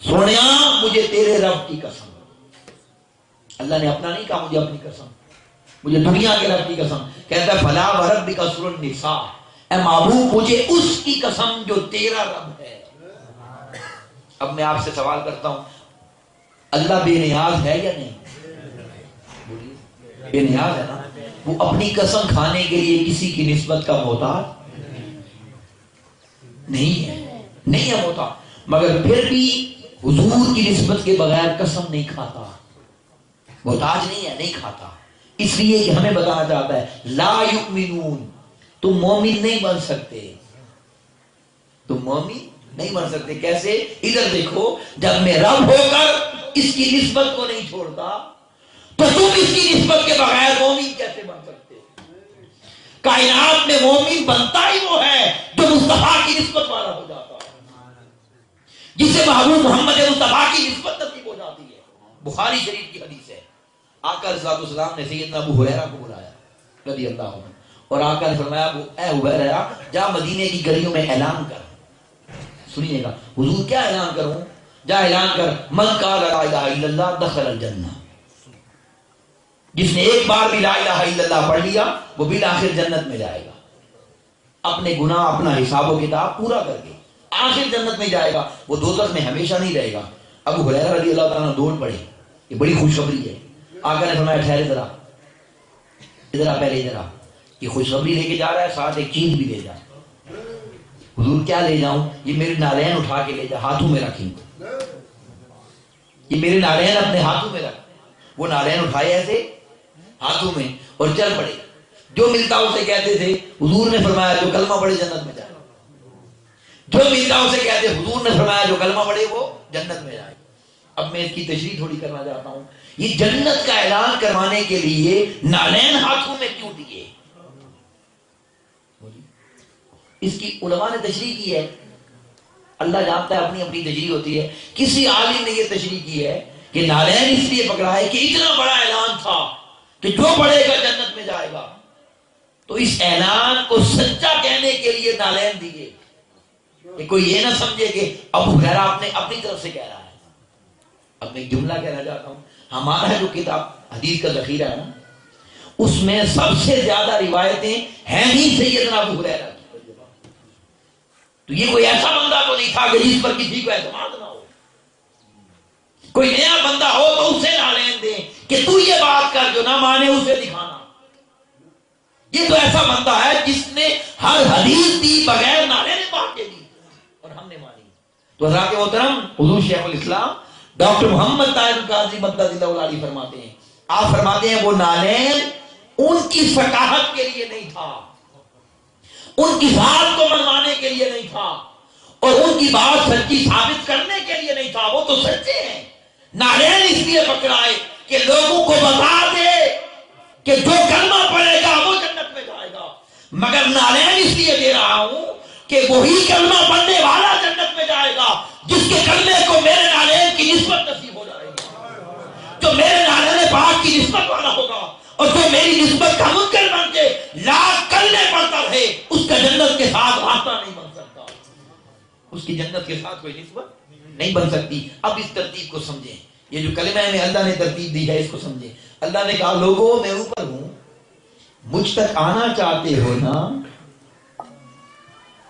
سونیا مجھے تیرے رب کی قسم۔ اللہ نے اپنا نہیں کہا مجھے اپنی قسم، مجھے دنیا کے رب کی قسم۔ کہتا ہے فلا وربک سورۃ النساء، اے محبوب مجھے اس کی قسم جو تیرا رب ہے۔ اب میں آپ سے سوال کرتا ہوں، اللہ بے نیاز ہے یا نہیں؟ بے نیاز ہے نا؟ وہ اپنی قسم کھانے کے لیے کسی کی نسبت کا محتاج نہیں ہے، نہیں ہے محتاج، مگر پھر بھی حضور کی نسبت کے بغیر قسم نہیں کھاتا، محتاج نہیں ہے، نہیں کھاتا۔ اس لیے کہ ہمیں بتانا چاہتا ہے لا یؤمنون، تم مومن نہیں بن سکتے، تم مومن نہیں بن سکتے۔ کیسے؟ ادھر دیکھو، جب میں رب ہو کر اس کی نسبت کو نہیں چھوڑتا تو تم اس کی نسبت کے بغیر مومن کیسے بن سکتے؟ کائنات میں مومن بنتا ہی وہ ہے جو مصطفیٰ کی نسبت والا ہو جاتا ہے، جسے محبوب محمد مصطفیٰ کی نسبت نصیب ہو جاتی ہے۔ بخاری شریف کی حدیث ہے، آقا علیہ السلام نے سیدنا ابو ہریرہ کو بلایا رضی اللہ عنہ، اور آقا نے فرمایا اے ابو ہریرہ جا مدینے کی گلیوں میں اعلان کر۔ سنیے گا، حضور کیا اعلان کروں؟ جا اعلان کر من قال لا الہ الا اللہ دخل الجنہ، جس نے ایک بار بھی لا الہ الا اللہ پڑھ لیا وہ بالآخر جنت میں جائے گا، اپنے گناہ اپنا حساب و کتاب پورا کر کے آخر جنت میں جائے گا، وہ دوزخ میں ہمیشہ نہیں رہے گا۔ ابو ہریرہ رضی اللہ تعالیٰ دوڑ پڑے، یہ بڑی خوشخبری ہے۔ آقا نے فرمایا ٹھہرے ذرا، ادھر آ، پہلے ادھر آ، یہ خوشخبری لے کے جا رہا ہے، ساتھ ایک چیز بھی لے جا۔ حضور کیا لے جاؤں؟ یہ میرے نالین اٹھا کے لے جا، ہاتھوں میں رکھیں، یہ میرے نالین اپنے ہاتھوں میں رکھ۔ وہ نالین اٹھائے ایسے ہاتھوں میں اور چل پڑے، جو ملتا اسے کہتے تھے۔ حضور نے فرمایا جو کلمہ پڑھے جنت میں جائے، جو ملتا اسے کہتے، حضور نے فرمایا جو کلمہ پڑھے وہ جنت میں جائے۔ اب میں اس کی تشریح تھوڑی کرنا چاہتا ہوں، یہ جنت کا اعلان کروانے کے لیے نالین ہاتھوں میں کیوں دیے؟ اس کی علماء نے تشریح کی ہے، اللہ جانتا ہے، اپنی اپنی تشریح ہوتی ہے۔ کسی عالم نے یہ تشریح کی ہے کہ نالین اس لیے پکڑا ہے کہ اتنا بڑا اعلان تھا کہ جو پڑھے گا جنت میں جائے گا، تو اس اعلان کو سچا کہنے کے لیے نالین دیے کہ کوئی یہ نہ سمجھے کہ ابو ہریرہ اپنی طرف سے کہہ رہا ہے۔ اب میں ایک جملہ کہنا چاہتا ہوں، ہمارا جو کتاب حدیث کا ذخیرہ ہے نا، اس میں سب سے زیادہ روایتیں ہیں ہی سیدنا ابو ہریرہ کی۔ تو یہ کوئی ایسا بندہ تو نہیں تھا کہ جس پر کسی کو اعتماد نہ ہو، کوئی نیا بندہ ہو تو اس سے نہ جو نہ مانے اسے دکھانا. یہ تو ایسا بندہ ہے جس نے ہر حدیث دی بغیر نعرے نے پاک کے دی اور ہم نے مانی. تو حضرات محترم حضور شیخ الاسلام ڈاکٹر محمد طاہر القادری مدد اللہ علیہ فرماتے ہیں، آپ فرماتے ہیں وہ نعرین ان کی فقاہت کے لیے نہیں تھا، ان کی ذات کو منوانے کے لیے نہیں تھا، اور ان کی بات سچی ثابت کرنے کے لیے نہیں تھا. وہ تو سچے ہیں. نعرین اس لیے پکڑائے کہ لوگوں کو بتا دے کہ جو کلمہ پڑھے گا وہ جنت میں جائے گا. مگر نعرین اس لیے دے رہا ہوں کہ وہی کلمہ پڑھنے والا جنت میں جائے گا جس کے کلمے کو میرے نعرین کی نسبت نصیب ہو جائے گی، جو میرے نعرین پاک کی نسبت والا ہوگا، اور جو میری نسبت کا منکر بن کے لاکھ کلمے پڑھتا رہے اس کا جنت کے ساتھ واسطہ نہیں بن سکتا، اس کی جنت کے ساتھ کوئی نسبت نہیں بن سکتی. اب اس ترتیب کو سمجھیں. یہ جو کلمہ میں اللہ نے ترتیب دی ہے اس کو سمجھیں. اللہ نے کہا لوگوں میں اوپر ہوں، مجھ تک آنا چاہتے ہو نا،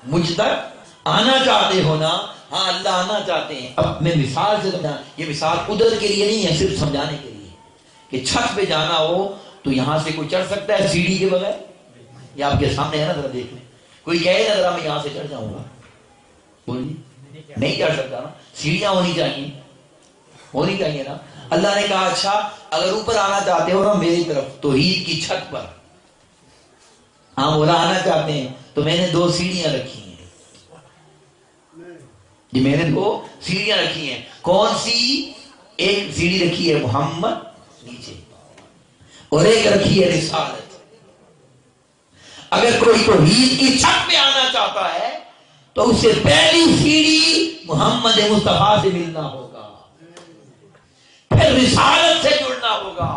مجھ تک آنا چاہتے ہو نا. ہاں اللہ آنا چاہتے ہیں. اب میں مثال سے سمجھا، یہ مثال ادھر کے لیے نہیں ہے، صرف سمجھانے کے لیے کہ چھت پہ جانا ہو تو یہاں سے کوئی چڑھ سکتا ہے سیڑھی کے بغیر؟ یہ آپ کے سامنے ہے نا، ذرا دیکھ لیں. کوئی کہے نا ذرا میں یہاں سے چڑھ جاؤں گا، بولیے نہیں چڑھ سکتا نا. سیڑھیاں ہونی چاہیے نا. اللہ نے کہا اچھا اگر اوپر آنا چاہتے ہو نا میری طرف توحید کی چھت پر، ہاں بولا آنا چاہتے ہیں تو میں نے 2 سیڑھیاں رکھی ہیں. جی میں نے 2 سیڑھیاں رکھی ہیں. کون سی؟ ایک سیڑھی رکھی ہے محمد نیچے، اور ایک رکھی ہے رسالت. اگر کوئی توحید کی چھت پہ آنا چاہتا ہے تو اسے پہلی سیڑھی محمد مصطفیٰ سے ملنا ہوگا، پھر رسالت سے جڑنا ہوگا.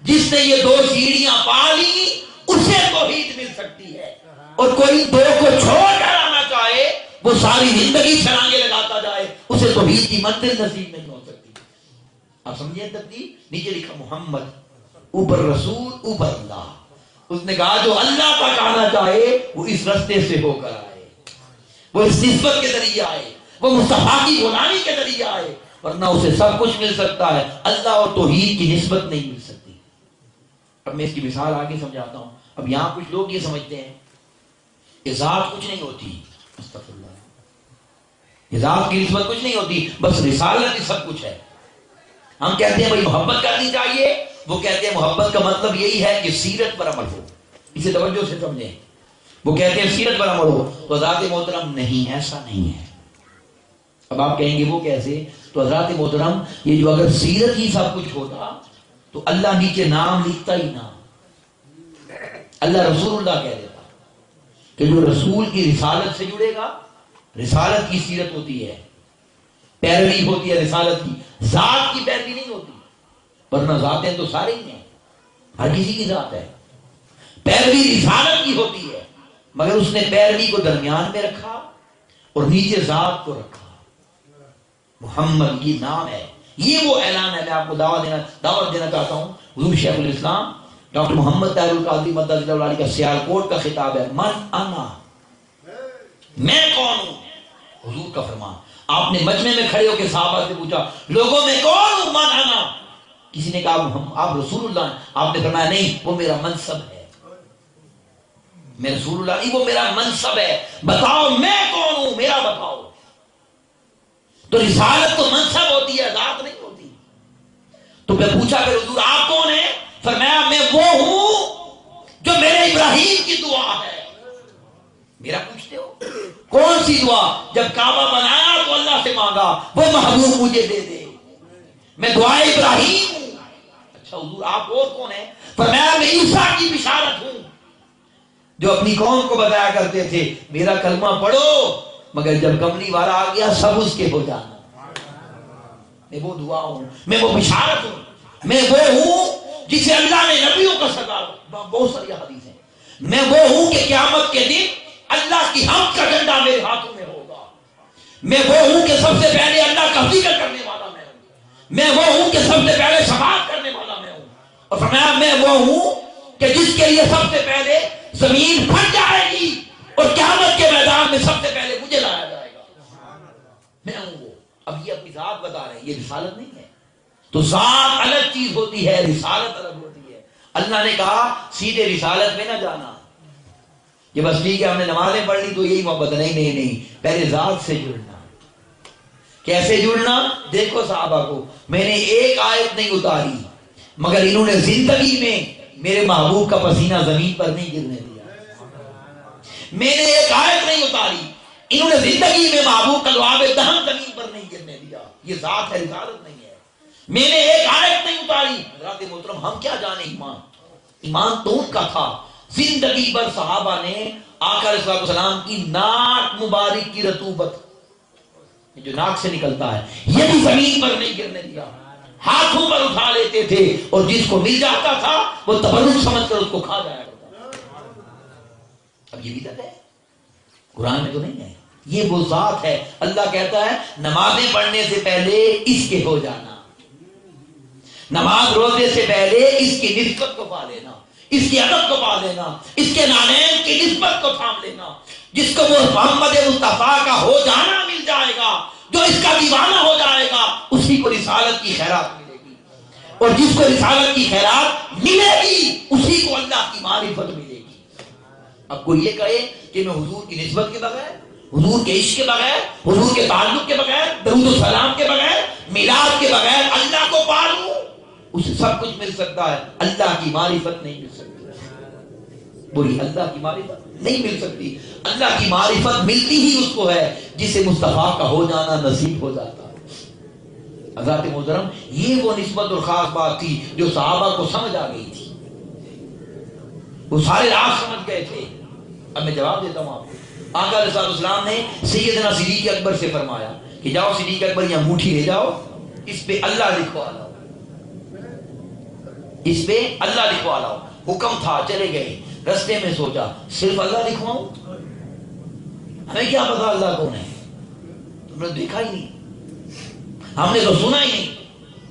جس نے یہ 2 سیڑھیاں پا لی اسے توحید مل سکتی ہے. اور کوئی 2 کو چھوڑ کر آنا چاہے وہ ساری زندگی چھلانگے لگاتا جائے اسے توحید کی منزل نصیب نہیں ہو سکتی. آپ سمجھیں ترتیب؟ نیچے لکھا محمد، اوپر رسول، اوپر اللہ. اس نے کہا جو اللہ تک آنا چاہے وہ اس رستے سے ہو کر آئے، وہ اس نسبت کے ذریعے آئے، وہ مصطفیٰ کی غلامی کے ذریعے آئے، ورنہ اسے سب کچھ مل سکتا ہے، اللہ اور توحید کی نسبت نہیں مل سکتی. اب میں اس کی مثال آگے سمجھاتا ہوں. اب یہاں کچھ لوگ یہ سمجھتے ہیں کہ ذات کچھ نہیں ہوتی، استغفر اللہ، یہ ذات کی نسبت کچھ نہیں ہوتی، بس رسالت ہی سب کچھ ہے. ہم کہتے ہیں بھائی محبت کرنی چاہیے، وہ کہتے ہیں محبت کا مطلب یہی ہے کہ سیرت پر عمل ہو. اسے توجہ سے سمجھیں. وہ کہتے ہیں سیرت پر عمل ہو. تو حضرات محترم نہیں، ایسا نہیں ہے. اب آپ کہیں گے وہ کیسے؟ تو حضرات محترم یہ جو اگر سیرت ہی سب کچھ ہوتا تو اللہ نیچے نام لکھتا ہی نہ. اللہ رسول اللہ کہہ دیتا کہ جو رسول کی رسالت سے جڑے گا، رسالت کی سیرت ہوتی ہے، پیروی ہوتی ہے رسالت کی، ذات کی پیروی نہیں ہوتی. ورنہ ذاتیں تو سارے ہی ہیں، ہر کسی کی ذات ہے. پیروی رسالت کی ہوتی ہے، مگر اس نے پیروی کو درمیان میں رکھا اور نیچے ذات کو رکھا. محمد یہ نام ہے، یہ وہ اعلان ہے. میں آپ کو دعوت دینا چاہتا ہوں. حضور شیخ الاسلام ڈاکٹر محمد طاہر القادری مدد اللہ علیہ کا سیالکوٹ کا خطاب ہے. من انا، میں کون ہوں؟ حضور کا فرمان. آپ نے مجمع میں کھڑے ہو کے صحابہ سے پوچھا لوگوں میں کون ہوں؟ من انا. کسی نے کہا آپ رسول اللہ ہیں. آپ نے فرمایا نہیں، وہ میرا منصب ہے. میں رسول اللہ نہیں، وہ میرا منصب ہے. بتاؤ میں کون ہوں، میرا بتاؤ. تو رسالت تو منصب ہوتی ہے، ذات نہیں ہوتی. تو میں پوچھا کہ حضور آپ کون ہیں؟ فرمایا میں وہ ہوں جو میرے ابراہیم کی دعا ہے. میرا پوچھتے ہو کون سی دعا؟ جب کعبہ بنایا تو اللہ سے مانگا وہ محبوب مجھے دے دے، میں دعائے ابراہیم ہوں. اچھا حضور آپ اور کون ہیں؟ فرمایا میں عیسیٰ کی بشارت ہوں جو اپنی قوم کو بتایا کرتے تھے میرا کلمہ پڑھو، مگر جب کملی والا آ گیا سب اس کے ہو جانا. میں وہ دعا ہوں، میں وہ بشارت ہوں، میں وہ ہوں جسے اللہ نے نبیوں کا سزا. بہت ساری حدیث ہیں. میں وہ ہوں کہ قیامت کے دن اللہ کی حمد کا جھنڈا میرے ہاتھوں میں ہوگا. میں وہ ہوں کہ سب سے پہلے اللہ کا ذکر کرنے والا میں ہوں. میں وہ ہوں کہ سب سے پہلے شفاعت کرنے والا میں ہوں. اور فرمایا میں وہ ہوں کہ جس کے لیے سب سے پہلے زمین پھٹ جائے گی اور قیامت کے میدان میں سب سے پہلے مجھے لایا جائے گا. میں ہوں وہ. اب یہ اپنی ذات بتا رہے ہیں، یہ رسالت نہیں ہے. تو ذات الگ چیز ہوتی ہے، رسالت الگ ہوتی ہے. اللہ نے کہا سیدھے رسالت میں نہ جانا کہ بس ٹھیک ہے ہم نے نمازیں پڑھ لی تو یہی محبت. نہیں, پہلے ذات سے جڑنا. کیسے جڑنا؟ دیکھو صحابہ کو میں نے ایک آیت نہیں اتاری مگر انہوں نے زندگی میں میرے محبوب کا پسینہ زمین پر نہیں گرنے دیا. میں نے ایک آیت نہیں اتاری, انہوں نے زندگی میں محبوب کا لعاب دہن زمین پر نہیں گرنے دیا. یہ ذات ہے, رسالت نہیں ہے. میں نے ایک آیت نہیں اتاری. حضرات محترم ہم کیا جانے ایمان تو ان کا تھا. زندگی بھر صحابہ نے آقا علیہ السلام کی ناک مبارک کی رطوبت جو ناک سے نکلتا ہے یہ بھی زمین پر نہیں گرنے دیا, ہاتھوں پر اٹھا لیتے تھے اور جس کو مل جاتا تھا وہ تبرک سمجھ کر اس کو کھا جایا کرتا. اب یہ بدعت ہے, قرآن میں تو نہیں ہے. یہ وہ ذات ہے. اللہ کہتا ہے نمازیں پڑھنے سے پہلے اس کے ہو جانا, نماز روزے سے پہلے اس کی نسبت کو پا لینا, اس کی ادب کو پا لینا, اس کے نانین کی نسبت کو تھام لینا. جس کو وہ محمد مصطفیٰ کا ہو جانا مل جائے گا, جو اس کا دیوانہ ہو جائے گا, اسی کو رسالت کی خیرات ملے گی, اور جس کو رسالت کی خیرات ملے گی اسی کو اللہ کی معرفت ملے گی. اب کوئی یہ کہے کہ میں حضور کی نسبت کے بغیر, حضور کے عشق کے بغیر, حضور کے تعلق کے بغیر, درود و سلام کے بغیر, میلاد کے بغیر اللہ کو پا لوں, اسے سب کچھ مل سکتا ہے, اللہ کی معرفت نہیں مل سکتی. بولی اللہ کی معرفت نہیں مل سکتی. اللہ کی معرفت ملتی ہی اس کو ہے جسے مصطفیٰ کا ہو جانا نصیب ہو جاتا ہے. حضرات محترم یہ وہ نسبت اور خاص بات تھی جو صحابہ کو سمجھ آ گئی تھی, وہ سارے راز سمجھ گئے تھے. اب میں جواب دیتا ہوں آپ کو. آقا علیہ السلام نے سیدنا صدیق اکبر سے فرمایا کہ جاؤ صدیق اکبر یہ انگوٹھی لے جاؤ, اس پہ اللہ لکھوا لاؤ, اس پہ اللہ لکھوا لاؤ. حکم تھا, چلے گئے. رستے میں سوچا صرف اللہ لکھواؤں, ہمیں کیا پتا اللہ کون ہے, تم نے دیکھا ہی نہیں, ہم نے تو سنا ہی نہیں.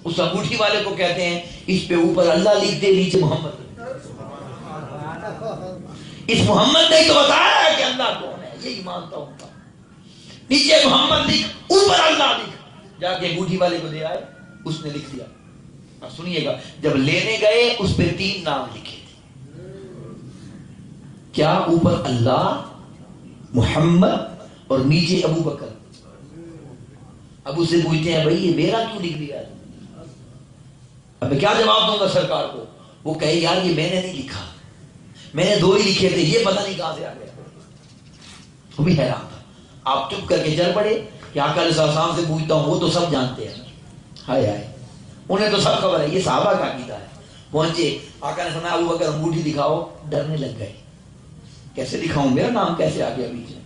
اس انگوٹھی والے کو کہتے ہیں اس پہ اوپر اللہ لکھ دے, نیچے محمد. اس محمد نے تو بتایا ہے کہ اللہ کون ہے, یہی مانتا ہوں. نیچے محمد لکھ, اوپر اللہ لکھ. جا کے انگوٹھی والے کو دے آئے, اس نے لکھ دیا. سنیے گا, جب لینے گئے اس پہ 3 نام لکھے تھے. کیا؟ اوپر اللہ, محمد اور نیچے ابو بکر. ابو سے پوچھتے ہیں بھائی یہ میرا کیوں لکھ دیا؟ اب میں کیا جواب دوں گا سرکار کو؟ وہ کہے یار یہ میں نے نہیں لکھا, میں نے 2 ہی لکھے تھے, یہ پتہ نہیں کہاں سے آ گیا. وہ بھی حیران تھا. آپ چپ کر کے چل پڑے کہ آقا علیہ السلام سے پوچھتا ہوں, وہ تو سب جانتے ہیں. ہائے ہائے, انہیں تو سب خبر ہے, یہ صحابہ کا عقیدہ ہے. پہنچے, آقا نے فرمایا ابو بکر انگوٹھی دکھاؤ. ڈرنے لگ گئے, کیسے دکھاؤں, میرا نام کیسے آ گیا بیچ میں,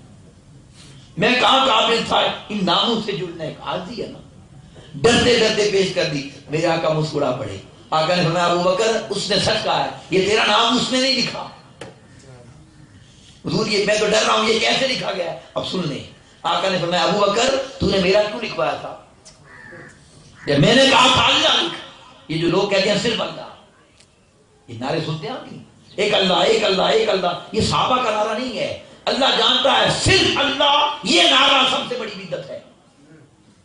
میں کہاں قابل تھا ان ناموں سے جڑنے کا. عاجزی ہے نا. ڈرتے ڈرتے پیش کر دی. میرے آقا مسکرا پڑے. آقا نے فرمایا ابو بکر اس نے سچ کہا ہے, یہ تیرا نام اس نے نہیں لکھا. حضور یہ میں تو ڈر رہا ہوں, یہ کیسے لکھا گیا؟ اب سن لیں. آقا نے فرمایا ابو بکر تو نے میرا کیوں لکھوایا تھا؟ میں نے کہا تھا اللہ لکھ. یہ جو لوگ کہتے ہیں صرف اللہ, یہ نعرے سنتے ہیں آپ نہیں, ایک اللہ ایک اللہ ایک اللہ, یہ صحابہ کا نعرہ نہیں ہے. اللہ جانتا ہے صرف اللہ, یہ نعرہ سب سے بڑی بدعت ہے.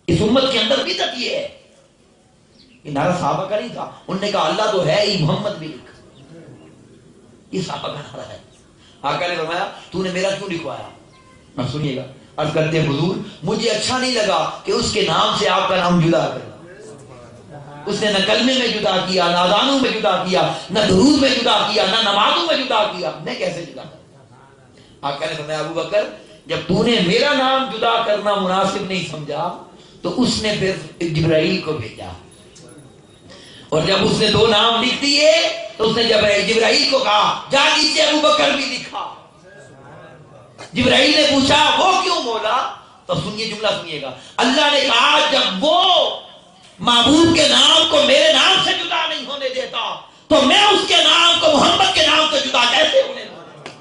اس امت کے اندر بدعت یہ ہے, یہ نعرہ صحابہ کا نہیں تھا. انہوں نے کہا اللہ تو ہے ہی, محمد بھی لکھ. یہ صحابہ کا نعرہ ہے. آقا نے فرمایا تو نے میرا کیوں لکھوایا؟ اب سنیے گا. عرض کرتے ہیں حضور مجھے اچھا نہیں لگا کہ اس کے نام سے آپ کا نام جدا کرے. اس نے نہ کلمے میں جدا کیا, نہ اذانوں میں جدا کیا, نہ درود میں جدا کیا, نہ نمازوں میں جدا کیا. میں کیسے جدا کروں؟ آقا نے فرمایا ابو بکر جب تو نے میرا نام جدا کرنا مناسب نہیں سمجھا تو اس نے پھر جبرائیل کو بھیجا, اور جب اس نے 2 نام لکھ دیے تو اس نے جبرائیل کو کہا جا نیچے ابو بکر بھی لکھا. جبرائیل نے پوچھا وہ کیوں مولا؟ تو سنیے جملہ سنیے گا. اللہ نے کہا جب وہ معبود کے نام کو میرے نام سے جدا نہیں ہونے دیتا تو میں اس کے نام کو محمد کے نام سے جدا کیسے ہونے دوں؟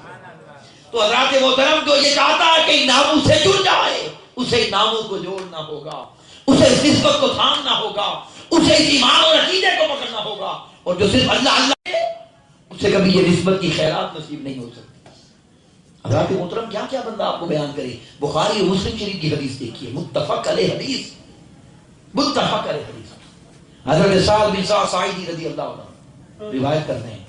تو حضرات محترم جو یہ چاہتا ہے کہ ان ناموں سے جڑ جائے اسے ان ناموں کو جوڑنا ہوگا, اسے اس نسبت کو تھامنا ہوگا, اسے اس ایمان اور عقیدے کو پکڑنا ہوگا. اور جو صرف اللہ اللہ ہے اسے کبھی یہ نسبت کی خیرات نصیب نہیں ہو سکتی. حضرات محترم کیا کیا بندہ آپ کو بیان کرے. بخاری اور مسلم شریف کی حدیث دیکھیے, متفق علیہ حدیث, متفق علیہ حدیث. حضرت سعد بن سعد ساعدی رضی اللہ عنہ روایت کرتے ہیں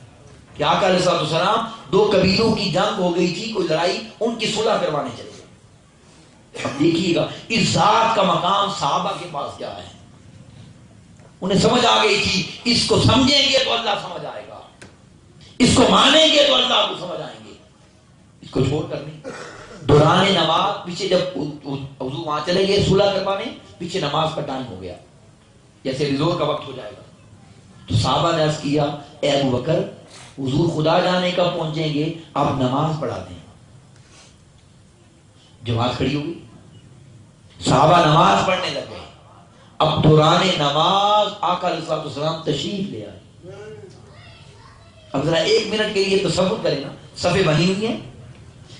کہ آقا علیہ السلام دو قبیلوں کی جنگ ہو گئی تھی، کوئی لڑائی، ان کی صلح کروانے چلے گئے۔ اب دیکھیے گا اس ذات کا مقام صحابہ کے پاس کیا ہے، انہیں سمجھ آ گئی تھی اس کو سمجھیں گے تو اللہ سمجھ آئے گا، اس کو مانیں گے تو اللہ کو سمجھ آئیں گے، اس کو چھوڑ کر نہیں۔ دوران نماز پیچھے جب حضور وہاں چلے گئے صلح کروانے، پیچھے نماز کا ٹائم ہو گیا، جیسے زور کا وقت ہو جائے گا، تو صحابہ نے عرض کیا اے ابو بکر حضور خدا جانے کا پہنچیں گے، آپ نماز پڑھا دیں۔ جماعت کھڑی ہوگی، صحابہ نماز پڑھنے لگے۔ اب دوران نماز آقا علیہ السلام تشریف لے آئے۔ اب ذرا ایک منٹ کے لیے تصور کریں نا، صفیں بنی ہوئی ہیں،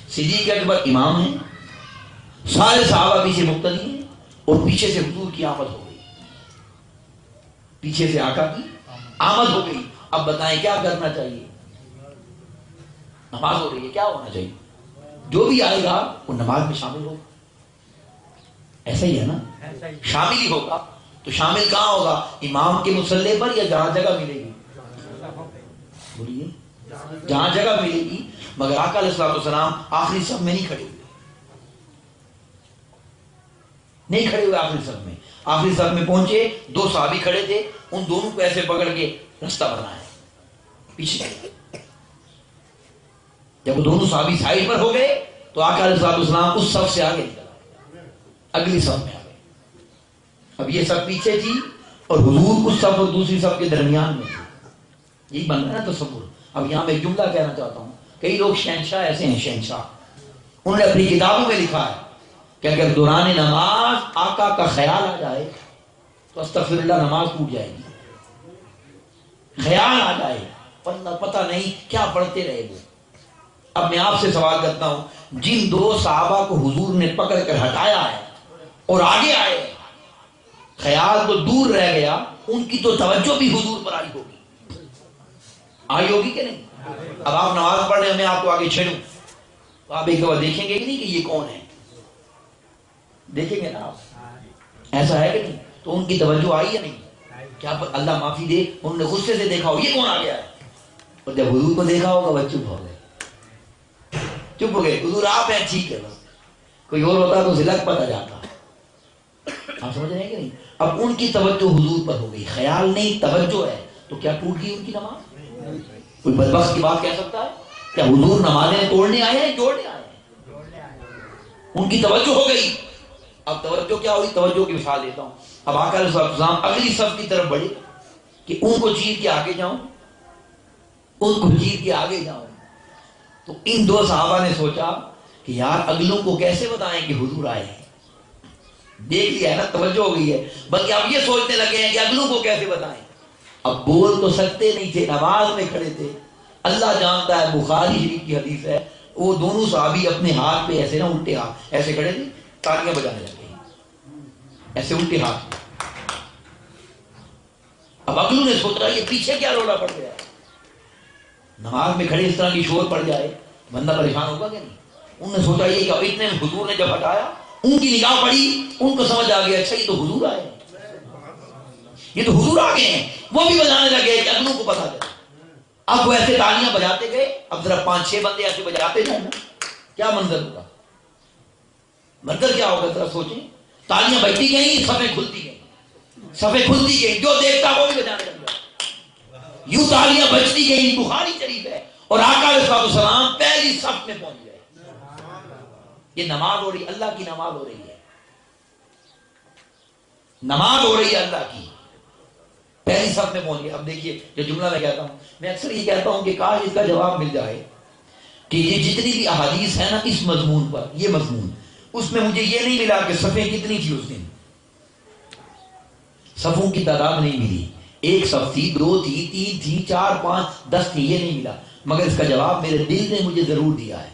صدیق اکبر امام ہیں، سارے صحابہ پیچھے مقتدی ہیں، اور پیچھے سے حضور کی آمد ہو گئی، پیچھے سے آقا کی آمد ہو گئی۔ اب بتائیں کیا کرنا چاہیے؟ نماز ہو رہی ہے، کیا ہونا چاہیے؟ جو بھی آئے گا وہ نماز میں شامل ہوگا، ایسا ہی ہے نا، شامل ہی ہوگا۔ تو شامل کہاں ہوگا؟ امام کے مصلی پر، یا جہاں جگہ ملے گی؟ بولیے، جہاں جگہ ملے گی۔ مگر آقا علیہ السلام آخری صف میں نہیں کھڑے ہوئے، نہیں کھڑے ہوئے آخری صف میں۔ آخری صف میں پہنچے، دو صحابی کھڑے تھے، ان دونوں کو ایسے پکڑ کے رستہ بنایا پیچھے۔ جب وہ دونوں صحابی سائڈ پر ہو گئے تو آقا علیہ السلام اس صف سے آگے نکل، اگلی صف میں آ گئے۔ اب یہ صف پیچھے تھی اور حضور اس صف اور دوسری صف کے درمیان میں تھے۔ یہی بن رہا ہے نا تصور۔ اب یہاں میں ایک جملہ کہنا چاہتا ہوں، کئی لوگ شہنشاہ ایسے ہیں، شہنشاہ، انہوں نے اپنی کتابوں میں لکھا ہے کہ اگر دوران نماز آقا کا خیال آ جائے تو استغفر اللہ نماز ٹوٹ جائے گی، خیال آ جائے، پتہ نہیں کیا پڑھتے رہے وہ۔ اب میں آپ سے سوال کرتا ہوں، جن دو صحابہ کو حضور نے پکڑ کر ہٹایا ہے اور آگے آئے، خیال تو دور رہ گیا، ان کی تو توجہ بھی حضور پر آئی ہوگی، آئی ہوگی کہ نہیں؟ اب آپ نماز پڑھ رہے ہیں، میں آپ کو آگے چھیڑوں تو آپ ایک دفعہ دیکھیں گے کہ نہیں کہ یہ کون ہے؟ دیکھیں گے نا آپ، ایسا ہے کہ نہیں؟ تو ان کی توجہ آئی یا نہیں؟ کیا اللہ معافی دے، انہوں نے غصے سے دیکھا ہو یہ کون آ گیا ہے، اور جب حضور کو دیکھا ہوگا وہ چپ ہو گئے، چپ ہو گئے، حضور آپ ہیں، ٹھیک ہے، بس کوئی اور ہوتا تو زلک پتہ جاتا۔ آپ سمجھ رہے ہیں کہ نہیں؟ اب ان کی توجہ حضور پر ہو گئی، خیال نہیں توجہ ہے، تو کیا ٹوٹ گئی ان کی نماز؟ کوئی بدبخت کی بات کہہ سکتا ہے؟ کیا حضور نمازیں توڑنے آئے ہیں، جوڑنے آئے ہیں؟ ان کی توجہ ہو گئی۔ اب توجہ کیا ہوئی؟ توجہ کی مثال دیتا ہوں۔ اب آقا علیہ السلام اگلی صف کی طرف بڑھے کہ ان کو چیر کے آگے جاؤں، ان کو چیر کے آگے جاؤں، تو ان دو صحابہ نے سوچا کہ یار اگلوں کو کیسے بتائیں کہ حضور آئے ہیں؟ دیکھ لیا ہے نا، توجہ ہو گئی ہے، بلکہ اب یہ سوچنے لگے ہیں کہ اگلوں کو کیسے بتائیں۔ اب بول تو سکتے نہیں تھے، نماز میں کھڑے تھے، اللہ جانتا ہے، بخاری شریف کی حدیث ہے، وہ دونوں صحابی اپنے ہاتھ پہ ایسے نا الٹے ہاتھ ایسے کھڑے تھے، تالیاں بجانے لگے ایسے الٹے ہاتھ۔ اب اگلوں نے سوچا یہ پیچھے کیا رولا پڑ گیا، نماز میں کھڑے اس طرح کی شور پڑ جائے بندہ پریشان ہوگا کہ نہیں؟ انہوں نے سوچا یہ کہ اب اتنے حضور نے جب ہٹایا، ان کی نگاہ پڑی، ان کو سمجھ آ گیا اچھا یہ تو حضور آئے، یہ تو حضور آ گئے ہیں، وہ بھی بجانے لگے کہ اگلوں کو پتا چلے۔ اب وہ ایسے تالیاں بجاتے گئے، اب ذرا 5-6 بندے ایسے بجاتے جائیں نا، کیا منظر ہوگا؟ منظر کیا ہوگا ذرا سوچیں۔ تالیاں بجتی گئیں، صفیں کھلتی گئیں، صفیں کھلتی گئیں، جو دیکھتا وہ بھی بجانے لگا، یوں تالیاں بجتی گئیں۔ بخاری شریف ہے، اور آقا علیہ السلام پہلی صف میں پہنچ گئے۔ یہ نماز ہو رہی، اللہ کی نماز ہو رہی ہے، نماز ہو رہی ہے اللہ کی، پہلی صف میں پہنچ گئے۔ اب دیکھیے جو جملہ میں کہتا ہوں، میں اکثر یہ کہتا ہوں کہ کاش اس کا جواب مل جائے کہ یہ جتنی بھی احادیث ہے نا اس مضمون پر، یہ مضمون، اس میں مجھے یہ نہیں ملا کہ صفیں کتنی تھی اس دن، صفوں کی تعداد نہیں ملی، ایک صف تھی، 2 تھی، 3 تھی، 4 5 10 تھی، یہ نہیں ملا، مگر اس کا جواب میرے دل نے مجھے ضرور دیا ہے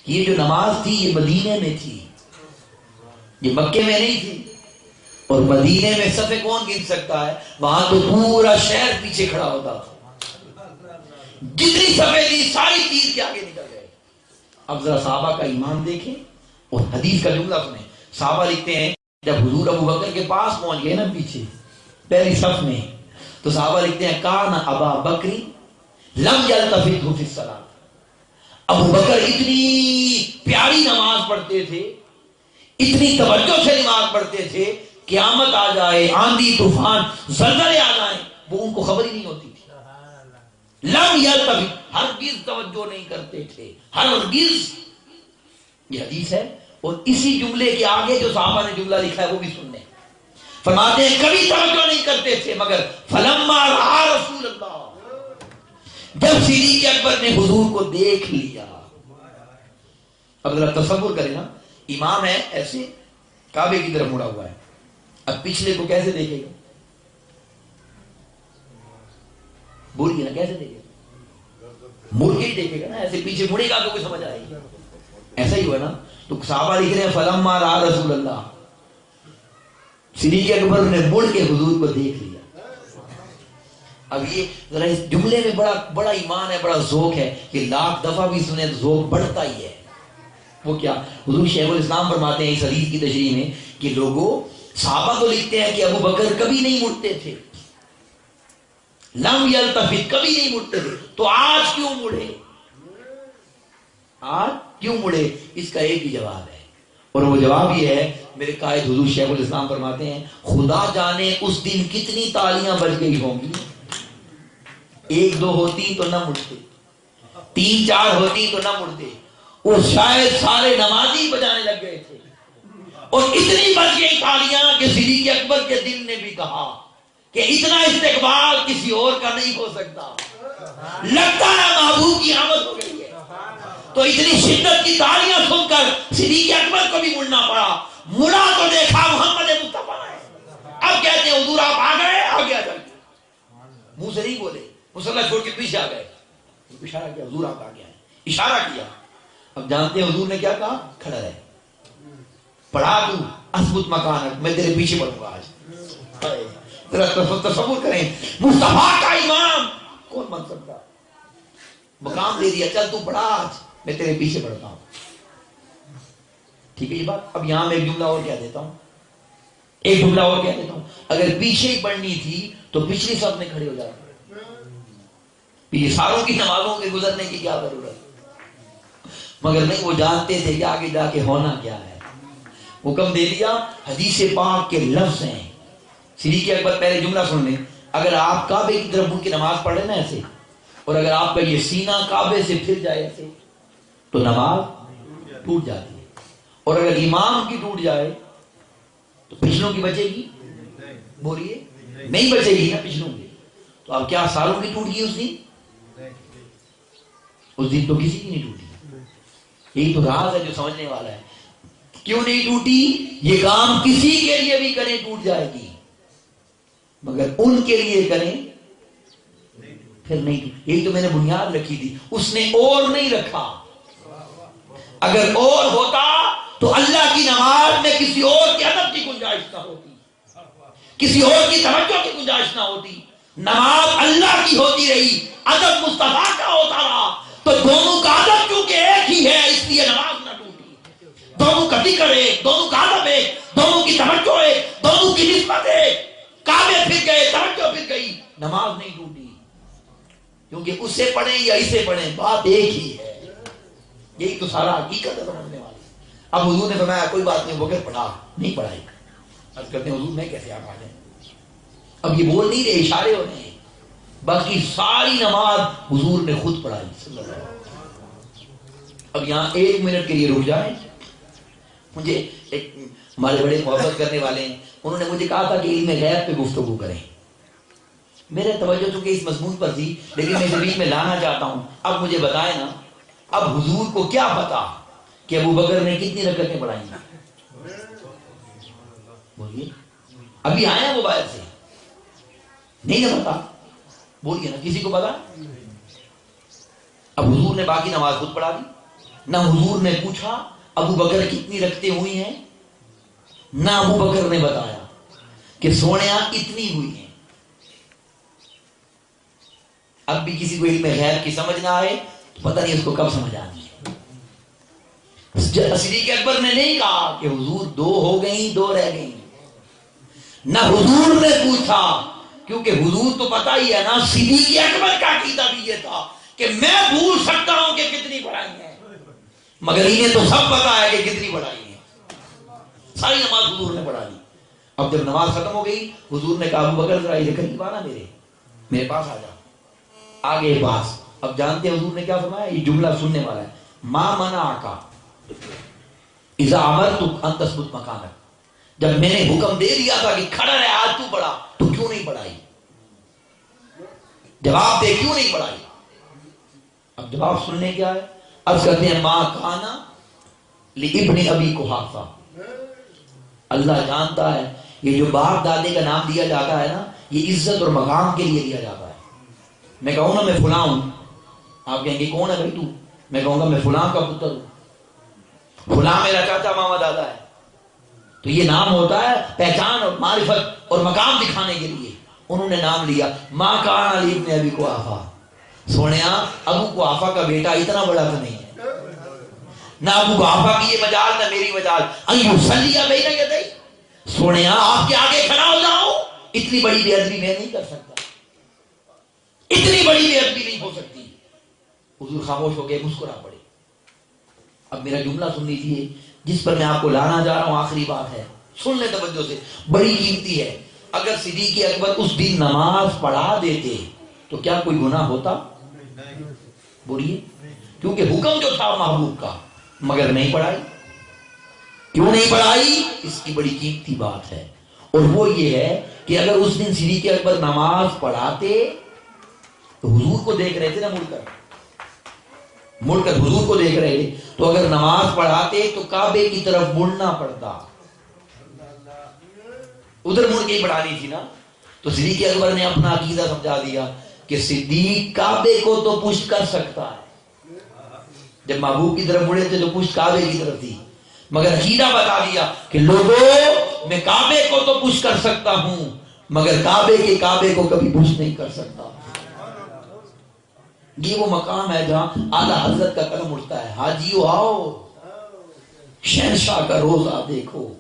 کہ یہ جو نماز تھی یہ مدینے میں تھی، یہ مکے میں نہیں تھی، اور مدینے میں صفیں کون گن سکتا ہے؟ وہاں تو پورا شہر پیچھے کھڑا ہوتا تھا، جتنی صفیں تھی ساری چیز کے آگے نکل گئے۔ اب ذرا صحابہ کا ایمان دیکھیں اور حدیث کا جملہ سنیں۔ صحابہ لکھتے ہیں جب حضور ابو بکر کے پاس پہنچ گئے نا پیچھے پہلی صف میں، تو صحابہ لکھتے ہیں کان ابا بکری لم یلتفت فی الصلاۃ. ابو بکر اتنی پیاری نماز پڑھتے تھے، اتنی توجہ سے نماز پڑھتے تھے، قیامت آ جائے، آندھی طوفان زلزلے آ جائیں، وہ ان کو خبر ہی نہیں ہوتی تھی. لم یلتفت، ہرگز توجہ نہیں کرتے تھے، ہرگز. یہ حدیث ہے، اور اسی جملے کے آگے جو صحابہ نے جملہ لکھا ہے وہ بھی سن لیں. فرماتے ہیں کبھی توجہ نہیں کرتے تھے، مگر فلما رأى رسول اللہ، جب صدیق اکبر نے حضور کو دیکھ لیا. اب ذرا تصور کریں نا، امام ہے ایسے کعبے کی طرف مڑا ہوا ہے، اب پچھلے کو کیسے دیکھے گا؟ بولیے نا، کیسے دیکھے گا؟ مڑ کے ہی دیکھے گا نا، ایسے پیچھے مڑے گا تو کوئی سمجھ آئے گی. ایسا ہی ہوا نا. تو صحابہ لکھ رہے ہیں فلما رأى رسول اللہ، صدیق اکبر نے مڑ کے حضور کو دیکھ لیا. اب یہ ذرا اس جملے میں بڑا ایمان ہے، بڑا ذوق ہے کہ لاکھ دفعہ بھی سنے تو ذوق بڑھتا ہی ہے. وہ کیا؟ حضور شیخ الاسلام فرماتے ہیں اس حدیث کی تشریح میں کہ لوگوں، صحابہ تو لکھتے ہیں کہ ابو بکر کبھی نہیں مڑتے تھے، لم یلتفت، کبھی نہیں مڑتے تھے، تو آج کیوں مڑے؟ آج کیوں مڑے؟ اس کا ایک ہی جواب ہے، اور وہ جواب یہ ہے، میرے قائد حضور شیخ الاسلام فرماتے ہیں خدا جانے اس دن کتنی تالیاں بج گئی ہوں گی. ایک دو ہوتی تو نہ مڑتے، تین چار ہوتی تو نہ مڑتے، اور شاید سارے نمازی بجانے لگ گئے تھے. اور اتنی بج گئی تالیاں کہ صدیق اکبر کے دل نے بھی کہا کہ اتنا استقبال کسی اور کا نہیں ہو سکتا، لگتا ہے محبوب کی آمد ہو گئی ہے. تو اتنی شدت کی تالیاں سن کر صدیق اکبر کو بھی مڑنا پڑا. مڑا تو دیکھا محمد مصطفیٰ ہے. اب کہتے ہیں حضور آپ آ گئے، آگے آ جائیے. منہ سے نہیں بولے، مصلی چھوڑ کے پیچھے آ گئے، اشارہ کیا حضور آپ آگے آئے، اشارہ کیا. اب جانتے ہیں حضور نے کیا کہا؟ کھڑا رہے، پڑھا تو اثبت مکانک، میں تیرے پیچھے پڑھوں گا آج. ذرا تصور کریں، مصطفیٰ کا امام کون بن سکتا؟ مقام دے دیا، چل تو پڑھا آج، میں تیرے پیچھے پڑھتا ہوں. ٹھیک ہے یہ بات. اب یہاں میں ایک جملہ اور کہہ دیتا ہوں، ایک جملہ اور کہہ دیتا ہوں. اگر پیچھے ہی پڑھنی تھی تو پچھلی صف میں کھڑے ہو جاتے، یہ ساروں کی نمازوں کے گزرنے کی کیا ضرورت؟ مگر نہیں، وہ جانتے تھے کہ آگے جا کے ہونا کیا ہے. حکم دے دیا. حدیث پاک کے لفظ ہیں، صدیق اکبر پہلے جملہ سن لیں، اگر آپ کعبے کی طرف منہ کی نماز پڑھ رہے نا ایسے، اور اگر آپ کا یہ سینہ کعبے سے پھر جائے ایسے، تو نماز ٹوٹ جاتی ہے. اور اگر امام کی ٹوٹ جائے تو پچھلوں کی بچے گی؟ بولیے، نہیں بچے گی نا پچھلوں کی. تو اب کیا ساروں کی ٹوٹ گئی اس دن؟ اس دن تو کسی کی نہیں ٹوٹی. یہی تو راز ہے جو سمجھنے والا ہے. کیوں نہیں ٹوٹی؟ یہ کام کسی کے لیے بھی کریں ٹوٹ جائے گی، مگر ان کے لیے کریں پھر نہیں ٹوٹی. یہی تو میں نے بنیاد رکھی تھی. اس نے اور نہیں رکھا. اگر اور ہوتا تو اللہ کی نماز میں کسی اور کے ادب کی گنجائش نہ ہوتی، کسی اور کی توجہ کی گنجائش نہ ہوتی. نماز اللہ کی ہوتی رہی، ادب مصطفیٰ کا ہوتا رہا. تو دونوں کا ادب کیونکہ ایک ہی ہے، اس لیے نماز نہ ٹوٹی. دونوں کا ذکر ایک، دونوں کا ادب ایک، دونوں کی توجہ ایک، دونوں کی نسبت ایک. کعبے پھر گئے، توجہ پھر گئی، نماز نہیں ٹوٹی. کیونکہ اس سے پڑھیں یا اسے پڑھیں، بات ایک ہی ہے. یہی تو سارا حقیقت ہے سمجھنے والی. اب حضور نے فرمایا کوئی بات نہیں، بغیر پڑھا نہیں پڑھائی. عرض کرتے ہیں حضور میں کیسے آپ آ جائیں؟ اب یہ بول نہیں رہے، اشارے ہو رہے ہیں. باقی ساری نماز حضور نے خود پڑھائی صلی اللہ علیہ وسلم. اب یہاں ایک منٹ کے لیے رک جائیں. مجھے ایک ہمارے بڑے محبت کرنے والے ہیں، انہوں نے مجھے کہا تھا کہ علم غیب پہ گفتگو کریں. میرے توجہ چونکہ اس مضمون پر تھی، لیکن میں اسے بیچ میں لانا چاہتا ہوں. اب مجھے بتائیں نا، اب حضور کو کیا پتا کہ ابو بکر نے کتنی رکعتیں پڑھائی ہیں؟ بولیے، ابھی آئے ہیں موبائل سے، نہیں نہ پتا. بولیے نا، کسی کو پتا؟ اب حضور نے باقی نماز خود پڑھا دی. نہ حضور نے پوچھا ابو بکر کتنی رکعتیں ہوئی ہیں، نہ ابو بکر نے بتایا کہ سونے اتنی ہوئی ہیں. اب بھی کسی کو علم غیب کی سمجھ نہ آئے تو پتہ نہیں اس کو کب سمجھ آنی ہے. صدیق اکبر نے نہیں کہا کہ حضور 2 ہو گئیں 2 رہ گئیں. نہ حضور نے پوچھا کیونکہ حضور تو پتہ ہی ہے نا، صدیق اکبر کا عقیدہ بھی یہ تھا کہ میں بھول سکتا ہوں کہ کتنی بڑائی ہے، مگر انہیں تو سب پتا ہے کہ کتنی بڑائی ہے۔ ساری نماز حضور نے پڑھا دی۔ اب جب نماز ختم ہو گئی، حضور نے کہا ابو بکر ذرا یہ قریب آنا، میرے پاس آ جا، آگے پاس۔ اب جانتے ہیں حضور نے کیا فرمایا؟ یہ جملہ سننے والا ہے، ما منعک اذا امرتک ان تثبت مکانک، جب میں نے حکم دے دیا تھا کہ کھڑا رہے آج تو پڑھا، تو کیوں نہیں پڑھائی؟ جواب دے، کیوں نہیں پڑھائی؟ اب جواب سننے کیا ہے؟ عرض کرتے ہیں ما کانا لابن ابی قحافہ، اللہ جانتا ہے یہ جو باپ دادے کا نام دیا جاتا ہے نا، یہ عزت اور مقام کے لیے دیا جاتا ہے۔ میں کہوں نا میں فلاں ہوں، آپ کہیں گے کون ہے بھائی تو؟ میں کہوں گا میں فلاں کا پتر ہوں، فلاں میرا چاچا ماما دادا ہے، تو یہ نام ہوتا ہے پہچان اور معرفت اور مقام دکھانے کے لیے۔ انہوں نے نام لیا ما کان علی ابن ابی قحافہ، سونیا ابو قحافہ کا بیٹا اتنا بڑا تو نہیں ہے، نہ ابو قحافہ کی یہ مجال نہ میری مجال، ایو صلی بین یدی، سونیا آپ کے آگے کھڑا ہو جاؤ، اتنی بڑی بے ادبی میں نہیں کر سکتا، اتنی بڑی بے ادبی نہیں ہو سکتی۔ حضور خاموش ہو گئے، مسکرا پڑے۔ اب میرا جملہ سن لیجیے جس پر میں آپ کو لانا جا رہا ہوں، آخری بات ہے، سن لیں توجہ سے، بڑی قیمتی ہے۔ اگر صدیق اکبر اس دن نماز پڑھا دیتے تو کیا کوئی گناہ ہوتا؟ بولیے، کیونکہ حکم جو تھا محبوب کا، مگر نہیں پڑھائی۔ کیوں نہیں پڑھائی؟ اس کی بڑی قیمتی بات ہے، اور وہ یہ ہے کہ اگر اس دن صدیق اکبر نماز پڑھاتے تو حضور کو دیکھ رہے تھے نا، مڑ کر حضور کو دیکھ رہے تھے، تو اگر نماز پڑھاتے تو کعبے کی طرف مڑنا پڑتا، ادھر مڑ کے ہی پڑھانی تھی نا۔ تو صدیق اکبر نے اپنا عقیدہ سمجھا دیا کہ صدیق کعبے کو تو پشت کر سکتا ہے، جب محبوب کی طرف مڑے تھے تو پشت کعبے کی طرف تھی، مگر عقیدہ بتا دیا کہ لوگوں میں کعبے کو تو پشت کر سکتا ہوں، مگر کعبے کے کعبے کو کبھی پشت نہیں کر سکتا۔ یہ وہ مقام ہے جہاں اعلیٰ حضرت کا قلم اٹھتا ہے، حاجیو آؤ شہنشاہ کا روزہ دیکھو،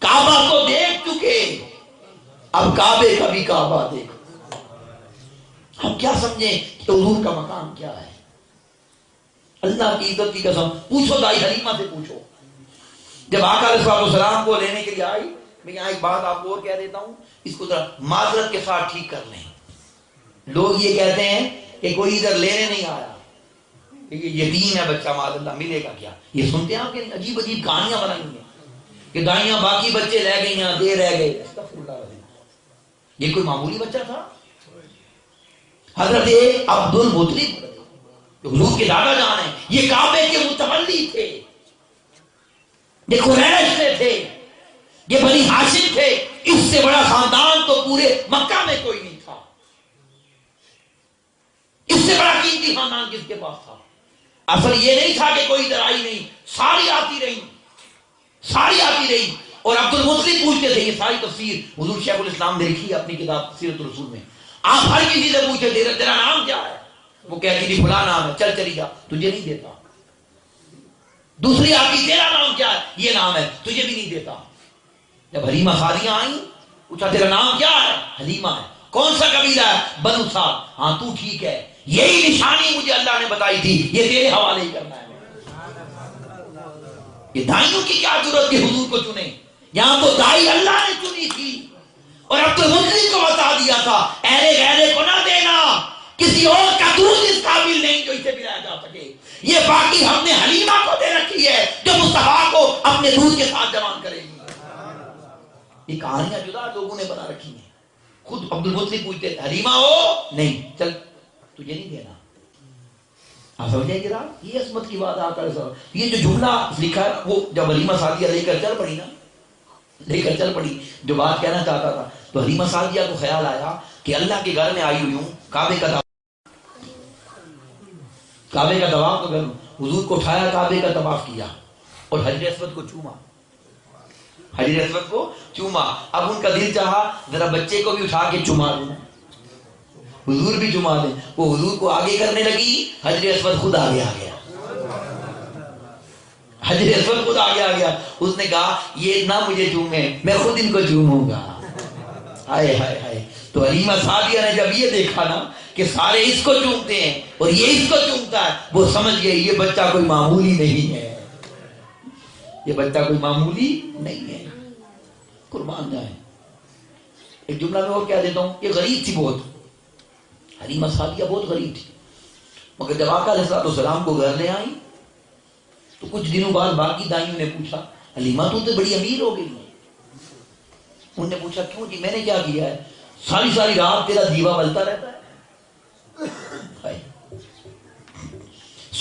کعبہ کو دیکھ چکے، اب کعبے کا بھی کعبہ دیکھو۔ ہم کیا سمجھیں کہ حضور کا مقام کیا ہے؟ اللہ کی عزت کی قسم، پوچھو دائی حلیمہ سے پوچھو، جب آقا علیہ السلام کو لینے کے لیے آئی، میں یہاں ایک بات آپ کو اور کہہ دیتا ہوں، اس کو ذرا معذرت کے ساتھ ٹھیک کر لیں۔ لوگ یہ کہتے ہیں کہ کوئی ادھر لینے نہیں آیا، کہ یہ یتیم ہے بچہ، معاذ اللہ ملے گا کیا؟ یہ سنتے ہیں آپ کہ عجیب عجیب کہانیاں بنائی ہیں کہ دائیاں باقی بچے رہ گئی ہیں، دے رہ گئے، استغفر اللہ العظیم۔ یہ کوئی معمولی بچہ تھا؟ حضرت عبد المطلب حضور کے دادا جان ہیں، یہ کعبے کے متولی تھے، یہ قریش سے تھے، یہ بنی ہاشم تھے، اس سے بڑا خاندان تو پورے مکہ میں کوئی نہیں تھا، اس سے بڑا قیمتی خاندان کس کے پاس تھا؟ اصل یہ نہیں تھا کہ کوئی ادھر آئی نہیں، ساری آتی رہی، ساری آتی رہی۔ اور عبد المطلب پوچھتے تھے، یہ ساری تفسیر حضور شیخ الاسلام نے لکھی ہے اپنی کتاب سیرت الرسول میں، آپ ہر کسی سے پوچھتے تیرا نام کیا ہے؟ وہ کہتی تھی فلاں نام ہے، چل چلی جا، تجھے نہیں دیتا۔ دوسری آتی تیرا نام کیا ہے؟ یہ نام ہے، تجھے بھی نہیں دیتا۔ جب حلیمہ سعدیہ آئیں، پوچھا تیرا نام کیا ہے؟ حلیمہ ہے۔ کون سا قبیلہ ہے؟ بنو سعد۔ ہاں تو ٹھیک ہے، یہی نشانی مجھے اللہ نے بتائی تھی، یہ تیرے حوالے ہی کرنا ہے۔ یہ دائیوں کی کیا ضرورت کہ حضور کو چنے؟ یہاں تو دائی اللہ نے چنی تھی، اور عبد المطلب کو بتا دیا تھا اہل غیرے کو نہ دینا، کسی اور کا دودھ اس قابل نہیں جو اسے پلایا جا سکے، یہ باقی ہم نے حلیمہ کو دے رکھی ہے جو مصطفیٰ کو اپنے دودھ کے ساتھ جوان کرے گی۔ یہ کہانیاں جدا لوگوں نے بنا رکھی ہیں۔ خود عبد المطلب پوچھتے حلیمہ ہو؟ نہیں، چل تجھے نہیں دینا۔ آپ سمجھیں گے یہ عصمت کی بات آتا ہے۔ یہ جو جملہ لکھا ہے وہ جب حلیمہ سعدیہ لے کر چل پڑی جو بات کہنا چاہتا تھا، تو حلیمہ سعدیہ کو خیال آیا کہ اللہ کے گھر میں آئی ہوئی ہوں، کعبے کا طواف تو کروں، حضور کو اٹھایا، کعبے کا طواف کیا اور حجر اسود کو چوما۔ اب ان کا دل چاہا ذرا بچے کو بھی اٹھا کے چما دوں، حضور بھی چما دیں۔ وہ حضور کو آگے کرنے لگی، حجر اسود خود آگے آ گیا، حجر اسود خود آگے آ گیا۔ اس نے کہا یہ نہ مجھے چومے، میں خود ان کو چوموں گا۔ ہائے ہائے ہائے، تو حلیمہ سعدیہ نے جب یہ دیکھا نا کہ سارے اس کو چومتے ہیں اور یہ اس کو چومتا ہے، وہ سمجھ گئی یہ بچہ کوئی معمولی نہیں ہے، یہ بچہ کوئی معمولی نہیں ہے۔ قربان جائیں۔ ایک جملہ میں اور کیا دیتا ہوں، یہ غریب تھی بہت، حلیمہ سعدیہ بہت غریب تھی، مگر جب آقا علیہ السلام کو گھر لے آئی تو کچھ دنوں بعد باقی دائیوں نے پوچھا حلیمہ تو بڑی امیر ہو گئی ہے۔ انہوں نے پوچھا کیوں جی، میں نے کیا کیا ہے؟ ساری ساری رات تیرا دیوا بلتا رہتا ہے،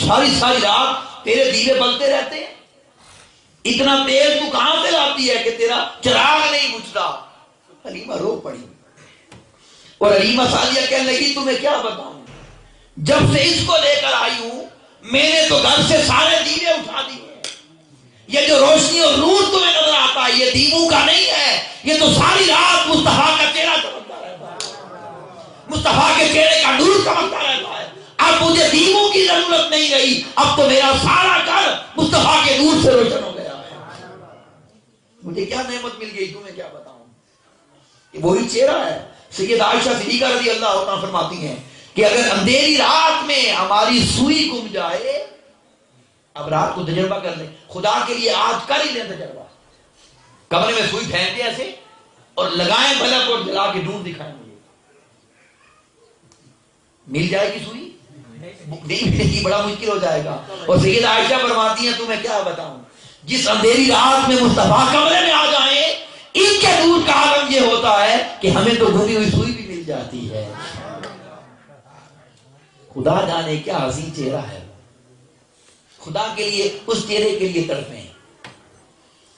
ساری رات تیرے دیوے بلتے رہتے ہیں، اتنا تیل تو کہاں سے لاتی ہے کہ تیرا چراغ نہیں بجھتا؟ حلیمہ رو پڑی اور حلیمہ سعدیہ کہنے لگی تمہیں کیا بتاؤں، جب سے اس کو لے کر آئی ہوں میں نے تو گھر سے سارے دیوے اٹھا دیے، یہ جو روشنی اور نور تمہیں نظر آتا ہے یہ دیووں کا نہیں ہے، یہ تو ساری رات مصطفیٰ کا چہرہ چمکتا رہتا ہے، مصطفیٰ کے چہرے کا نور چمکتا رہتا ہے، اب مجھے دیووں کی ضرورت نہیں رہی، اب تو میرا سارا گھر مصطفیٰ کے نور سے روشن ہو گیا، مجھے کیا نعمت مل گئی تمہیں کیا بتاؤں۔ یہ وہی چہرہ ہے۔ سید عائشہ صدیقہ رضی اللہ عنہا فرماتی ہیں کہ اگر اندھیری رات میں ہماری سوئی گم جائے، اب رات کو تجربہ کر لیں، خدا کے لیے آج کر ہی لیں تجربہ، کمرے میں سوئی پھینک دیں ایسے اور لگائیں بلب اور جلا کے ڈھونڈ دکھائیں مجھے، مل جائے گی سوئی؟ نہیں ملے گی، بڑا مشکل ہو جائے گا۔ اور سید عائشہ فرماتی ہیں تمہیں کیا بتاؤں، جس اندھیری رات میں مصطفیٰ کمرے میں آ جائیں ان کے نور کا عالم یہ ہوتا ہے کہ ہمیں تو گمی ہوئی سوئی بھی مل جاتی ہے۔ خدا جانے کیا حسین چہرہ ہے، خدا کے لیے اس چہرے کے لیے تڑپیں،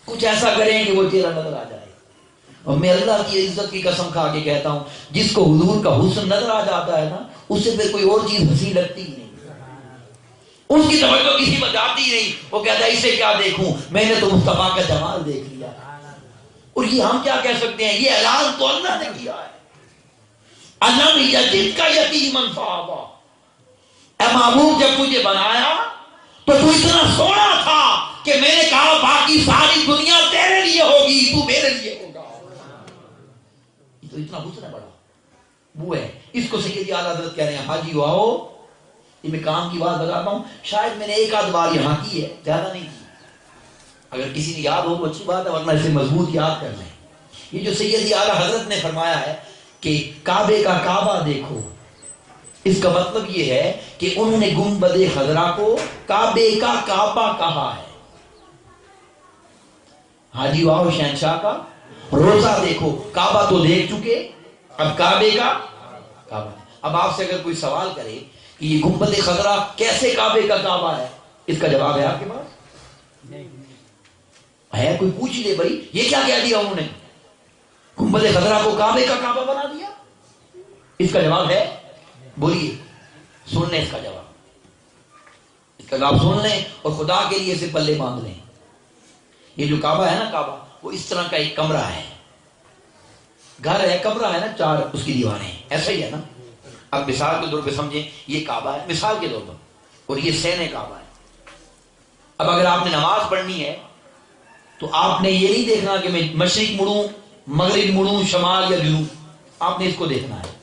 کچھ ایسا کریں کہ وہ چہرہ نظر آ جائے۔ اور میں اللہ کی عزت کی قسم کھا کے کہتا ہوں جس کو حضور کا حسن نظر آ جاتا ہے نا اس سے پھر کوئی اور چیز حسین لگتی ہی نہیں، اس کی توجہ کسی پر جاتی ہی نہیں، وہ کہتا ہے اسے کیا دیکھوں، میں نے تو مصطفیٰ کا جمال دیکھ لیا۔ اور یہ ہم کیا کہہ سکتے ہیں، یہ اعلان تو اللہ نے کیا ہے، الم یجدک یتیما فآویٰ، اے محبوب جب تجھے بنایا تو تو اتنا سونا تھا کہ میں نے کہا باقی ساری دنیا تیرے لیے ہوگی، تو میرے لیے ہوگا، تو اتنا حسن ہے بڑا، وہ ہے۔ اس کو سیدی اعلیٰ حضرت کہہ رہے ہیں حاجی آؤ، یہ میں کام کی بات بتاتا ہوں، شاید میں نے ایک آدھ بار یہاں کی ہے، زیادہ نہیں کی، اگر کسی نے یاد ہو تو اچھی بات ہے ورنہ اسے مضبوط یاد کر لیں۔ یہ جو سیدی اعلیٰ حضرت نے فرمایا ہے کہ کعبے کا کعبہ دیکھو، اس کا مطلب یہ ہے کہ انہوں نے گنبد خضرا کو کعبے کا کعبہ کہا ہے۔ حاجی واؤ شہنشاہ کا روزہ دیکھو، کعبہ تو دیکھ چکے، اب کعبے کا کعبہ۔ اب آپ سے اگر کوئی سوال کرے کہ یہ گنبد خضرا کیسے کعبے کا کعبہ ہے، اس کا جواب ہے آپ کے پاس ہے؟ کوئی پوچھ لے بھائی یہ کیا کہہ دیا انہوں نے، گنبد خضرا کو کعبے کا کعبہ بنا دیا، اس کا جواب ہے، بولیے، سن لیں اس کا جواب، اس کا جواب سن لیں اور خدا کے لیے اسے پلے باندھ لیں۔ یہ جو کعبہ ہے نا، کعبہ وہ اس طرح کا ایک کمرہ ہے، گھر ہے، کمرہ ہے نا، چار اس کی دیواریں، ایسا ہی ہے نا۔ اب مثال کے طور پہ سمجھیں یہ کعبہ ہے، مثال کے طور پر، اور یہ سین کعبہ ہے۔ اب اگر آپ نے نماز پڑھنی ہے تو آپ نے یہ نہیں دیکھنا کہ میں مشرق مڑوں، مغرب مڑوں، شمال یا جنوب، آپ نے اس کو دیکھنا ہے،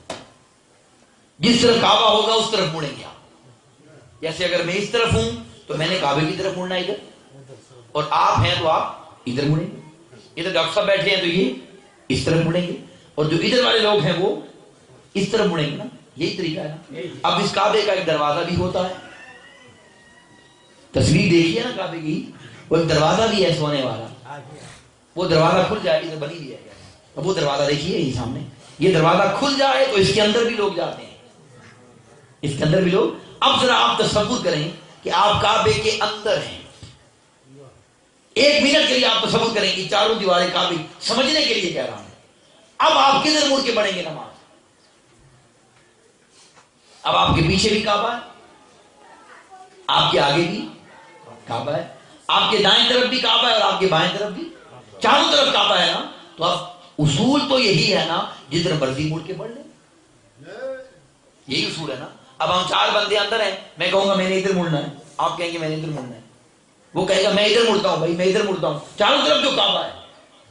جس طرف کعبہ ہوگا اس طرف مڑیں گے آپ۔ جیسے اگر میں اس طرف ہوں تو میں نے کعبے کی طرف مڑنا ہے ادھر، اور آپ ہیں تو آپ ادھر مڑیں گے، ادھر ڈاکٹر صاحب بیٹھے ہیں تو یہ اس طرف مڑیں گے، اور جو ادھر والے لوگ ہیں وہ اس طرف مڑیں گے نا، یہی طریقہ ہے نا۔ اب اس کعبے کا ایک دروازہ بھی ہوتا ہے، تصویر دیکھیے نا کعبے کی، وہ ایک دروازہ بھی ہے سونے والا، وہ دروازہ کھل جائے، ادھر بنی ہوئی ہے، اب وہ دروازہ دیکھیے یہ سامنے، یہ دروازہ کھل جائے تو اس کے اندر بھی لوگ جاتے ہیں، اس کے اندر بھی لوگ۔ اب ذرا آپ تصور کریں کہ آپ کعبے کے اندر ہیں، ایک منٹ کے لیے آپ تصور کریں کہ چاروں دیواریں کعبے، سمجھنے کے لیے کہہ رہا ہوں۔ اب آپ کدھر مڑ کے پڑھیں گے نماز؟ اب آپ کے پیچھے بھی کعبہ ہے، آپ کے آگے بھی کعبہ ہے، آپ کے دائیں طرف بھی کعبہ ہے اور آپ کے بائیں طرف بھی، چاروں طرف کعبہ ہے نا۔ تو اب اصول تو یہی ہے نا، جدھر مرضی مڑ کے پڑھ لیں، یہی اصول ہے نا۔ اب ہم چار بندے اندر ہیں، میں کہوں گا میں نے ادھر مڑنا ہے، آپ کہیں گے میں نے ادھر مڑنا ہے، وہ کہے گا میں ادھر مڑتا ہوں بھائی، میں ادھر مڑتا ہوں، چاروں طرف جو کعبہ ہے،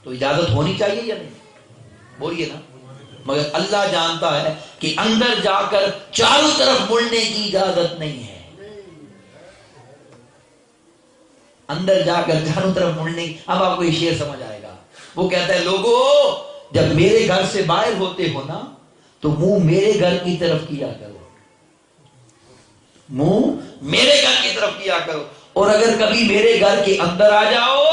تو اجازت ہونی چاہیے یا نہیں؟ بولیے نا، مگر اللہ جانتا ہے کہ اندر جا کر چاروں طرف مڑنے کی اجازت نہیں ہے. اندر جا کر چاروں طرف مڑنے کی. اب آپ کو یہ شعر سمجھ آئے گا. وہ کہتا ہے لوگوں جب میرے گھر سے باہر ہوتے ہو نا تو منہ میرے گھر کی طرف کیا کرو, منہ میرے گھر کی طرف کیا کرو, اور اگر کبھی میرے گھر کے اندر آ جاؤ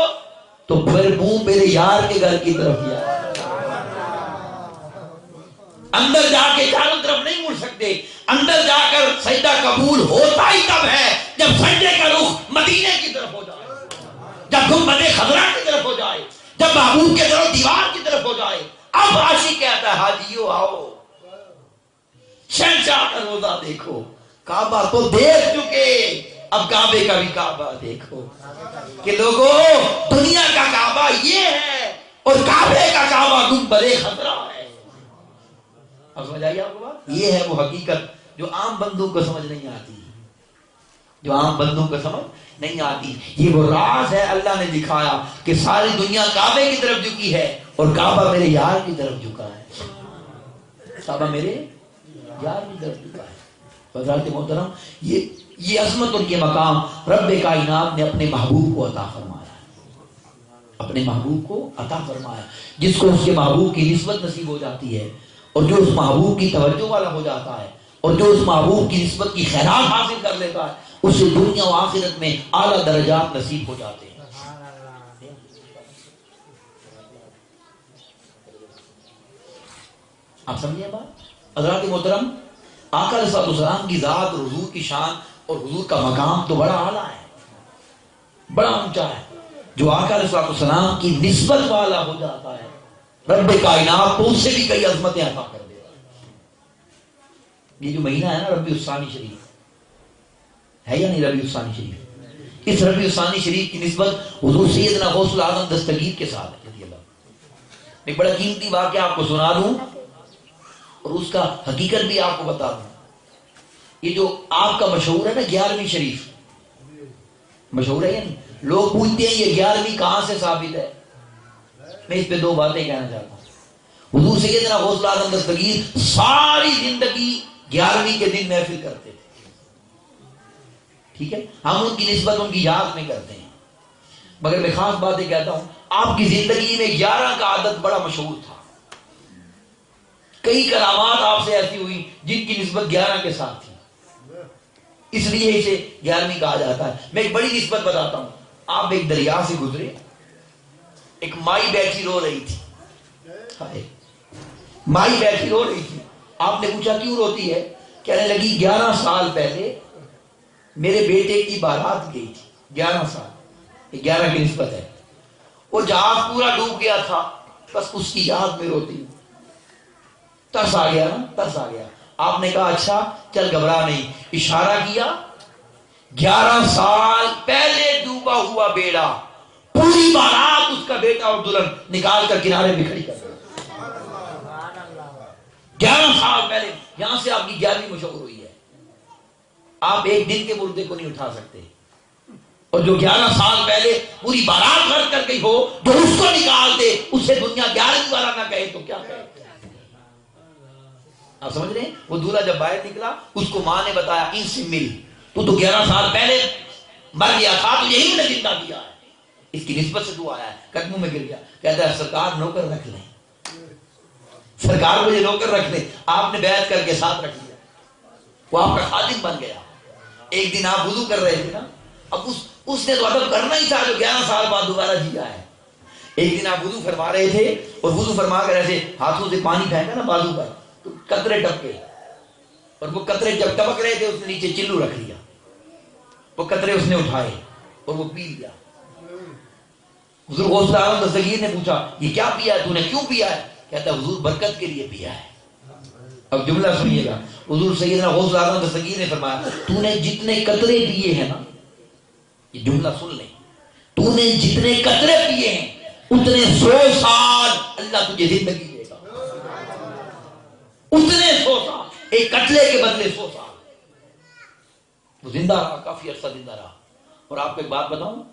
تو پھر منہ میرے یار کے گھر کی طرف کیا. اندر جا کے چاروں طرف نہیں مڑ سکتے. اندر جا کر سجدہ قبول ہوتا ہی تب ہے جب سجدے کا رخ مدینے کی طرف ہو جائے, جب گنبد خضرا کی طرف ہو جائے, جب محبوب کے طرف دیوار کی طرف ہو جائے. اب عاشق کہتا ہے حاجیو آؤ شہنشاہ کا روزہ دیکھو, کعبہ تو دیکھ چکے اب کعبے کا بھی کعبہ دیکھو. کہ لوگوں دنیا کا کعبہ یہ ہے اور کعبے کا کعبہ گنبد خضرا ہے. اب سمجھ آئیے آپ کو بات. یہ ہے وہ حقیقت جو عام بندوں کو سمجھ نہیں آتی, جو عام بندوں کو سمجھ نہیں آتی. یہ وہ راز ہے اللہ نے دکھایا کہ ساری دنیا کعبے کی طرف جھکی ہے اور کعبہ میرے یار کی طرف جھکا ہے. کعبہ میرے یار کی طرف جھکا ہے. حضرات محترم یہ عظمت اور یہ مقام رب کائنات نے اپنے محبوب کو عطا فرمایا, اپنے محبوب کو عطا فرمایا. جس کو اس کے محبوب کی نسبت نصیب ہو جاتی ہے اور جو اس محبوب کی توجہ والا ہو جاتا ہے اور جو اس محبوب کی نسبت کی خیرات حاصل کر لیتا ہے اسے دنیا و آخرت میں اعلیٰ درجات نصیب ہو جاتے ہیں. آپ سمجھے بات. حضرات محترم آقا علیہ السلام کی ذات اور حضور کی شان اور حضور کا مقام تو بڑا اعلیٰ ہے, بڑا اونچا ہے. جو آقا علیہ السلام کی نسبت والا ہو جاتا ہے رب کائنات تو اس سے بھی کئی عظمتیں عطا کر دیتا ہے. یہ جو مہینہ ہے نا ربیع الثانی شریف ہے یا نہیں, ربیع الثانی شریف, اس ربیع الثانی شریف کی نسبت حضور سیدنا غوث العظم دستگیر کے ساتھ ہے. ایک بڑا قیمتی واقعہ آپ کو سنا دوں اور اس کا حقیقت بھی آپ کو بتا دوں. یہ جو آپ کا مشہور ہے نا 11ویں شریف, مشہور ہے یا نہیں؟ لوگ پوچھتے ہیں یہ 11ویں کہاں سے ثابت ہے. میں اس پہ دو باتیں کہنا چاہتا ہوں. حضور سیدنا غوث العظم دستگیر ساری زندگی 11ویں کے دن محفل کرتے تھے. ٹھیک ہے, ہم ان کی نسبت ان کی یاد میں کرتے ہیں, مگر میں خاص باتیں کہتا ہوں. آپ کی زندگی میں 11 کا عدد بڑا مشہور تھا. کئی کرامات آپ سے ایسی ہوئی جن کی نسبت 11 کے ساتھ تھی, اس لیے اسے 11ویں کہا جاتا ہے. میں ایک بڑی نسبت بتاتا ہوں. آپ ایک دریا سے گزرے, ایک مائی بیٹھی رو رہی تھی, مائی بیٹھی رو رہی تھی. آپ نے پوچھا کیوں روتی ہے؟ کہنے لگی 11 سال پہلے میرے بیٹے کی بارات گئی تھی. 11 سال, یہ 11 کی نسبت ہے. وہ جہاز پورا ڈوب گیا تھا, بس اس کی یاد میں روتی ہوں. ترس آ گیا نا, ترس آ گیا. آپ نے کہا اچھا چل گھبرا نہیں. اشارہ کیا, 11 سال پہلے ڈوبا ہوا بیڑا, پوری بارات اس کا بیٹا اور دلہن نکال کر کنارے میں کھڑی کر دیا. 11 سال پہلے. یہاں سے آپ کی 11ویں مشہور ہوئی ہے. آپ ایک دن کے مردے کو نہیں اٹھا سکتے, اور جو 11 سال پہلے پوری بارات غرق کر گئی ہو, جو اس کو نکال دے اسے دنیا 11ویں والا نہ کہے تو کیا کہے. آپ سمجھ رہے ہیں؟ وہ دولہا جب باہر نکلا اس کو ماں نے بتایا ان سے مل, تو 11 سال پہلے مر گیا تھا تو یہی نے زندہ کیا ہے. اس کی نسبت سے تو آیا ہے, قدموں میں گر گیا. کہتا ہے سرکار نوکر رکھ لیں, سرکار مجھے نوکر رکھ لیں. آپ نے بیعت کر کے ساتھ رکھ لیا, وہ آپ کا خادم بن گیا. ایک دن آپ وضو کر رہے تھے نا, اب اس نے تو ادب کرنا ہی تھا جو 11 سال بعد دوبارہ جیا ہے. ایک دن آپ وضو فرما رہے تھے اور وضو فرما کر ایسے ہاتھوں سے پانی پھینکا نا بازو پر, تو قطرے ٹپکے, اور وہ قطرے جب ٹپک رہے تھے اس نے نیچے چلو رکھ لیا. وہ قطرے اس نے اٹھائے اور وہ پی لیا. حضور غوث العظم دستگیر نے پوچھا یہ کیا پیا ہے, تو نے کیوں پیا ہے؟ کہتا ہے حضور برکت کے لیے پیا ہے. اب جملہ سنیے گا. حضور سیدنا غوث العظم دستگیر نے فرمایا تو نے جتنے قطرے پیے ہیں نا, یہ جملہ سن لیں, تو نے جتنے قطرے پیے ہیں اتنے 100 سال اللہ تجھے زندگی دے گا. اتنے 100 سال, ایک قطرے کے بدلے 100 سال. وہ زندہ رہا, کافی عرصہ زندہ رہا. اور آپ کو ایک بات بتاؤں,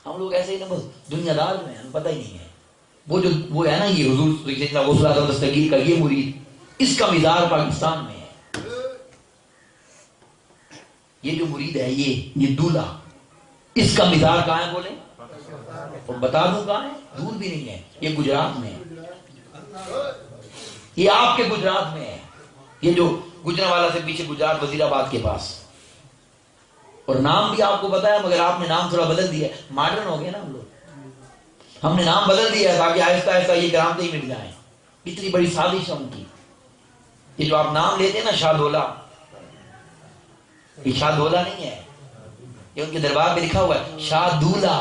ہم لوگ ایسے ہی نا بس دنیا دار میں ہم پتہ ہی نہیں ہے. وہ ہے نا یہ حضور سیدنا غوث اعظم دستگیر کا یہ مرید، اس کا مزار پاکستان میں ہے. یہ جو مرید ہے یہ دولہ، اس کا مزار کہاں ہے بولے؟ اور بتا دوں کہاں ہے؟ دور بھی نہیں ہے، یہ گجرات میں ہے. یہ آپ کے گجرات میں ہے، یہ جو گجرانوالہ سے پیچھے گجرات وزیر آباد کے پاس. اور نام بھی آپ کو پتا ہے، مگر آپ نے نام تھوڑا بدل دیا ہے. ماڈرن ہو گئے نا ہم لوگ، ہم نے نام بدل دیا ہے تاکہ آہستہ آہستہ یہ کرامتیں ہی مٹ جائیں. اتنی بڑی سازش ہے ان کی. یہ جو آپ نام لیتے ہیں نا شاہ دولہ، یہ شاہ دولہ نہیں ہے، یہ ان کے دربار میں لکھا ہوا ہے شاہ دولہ.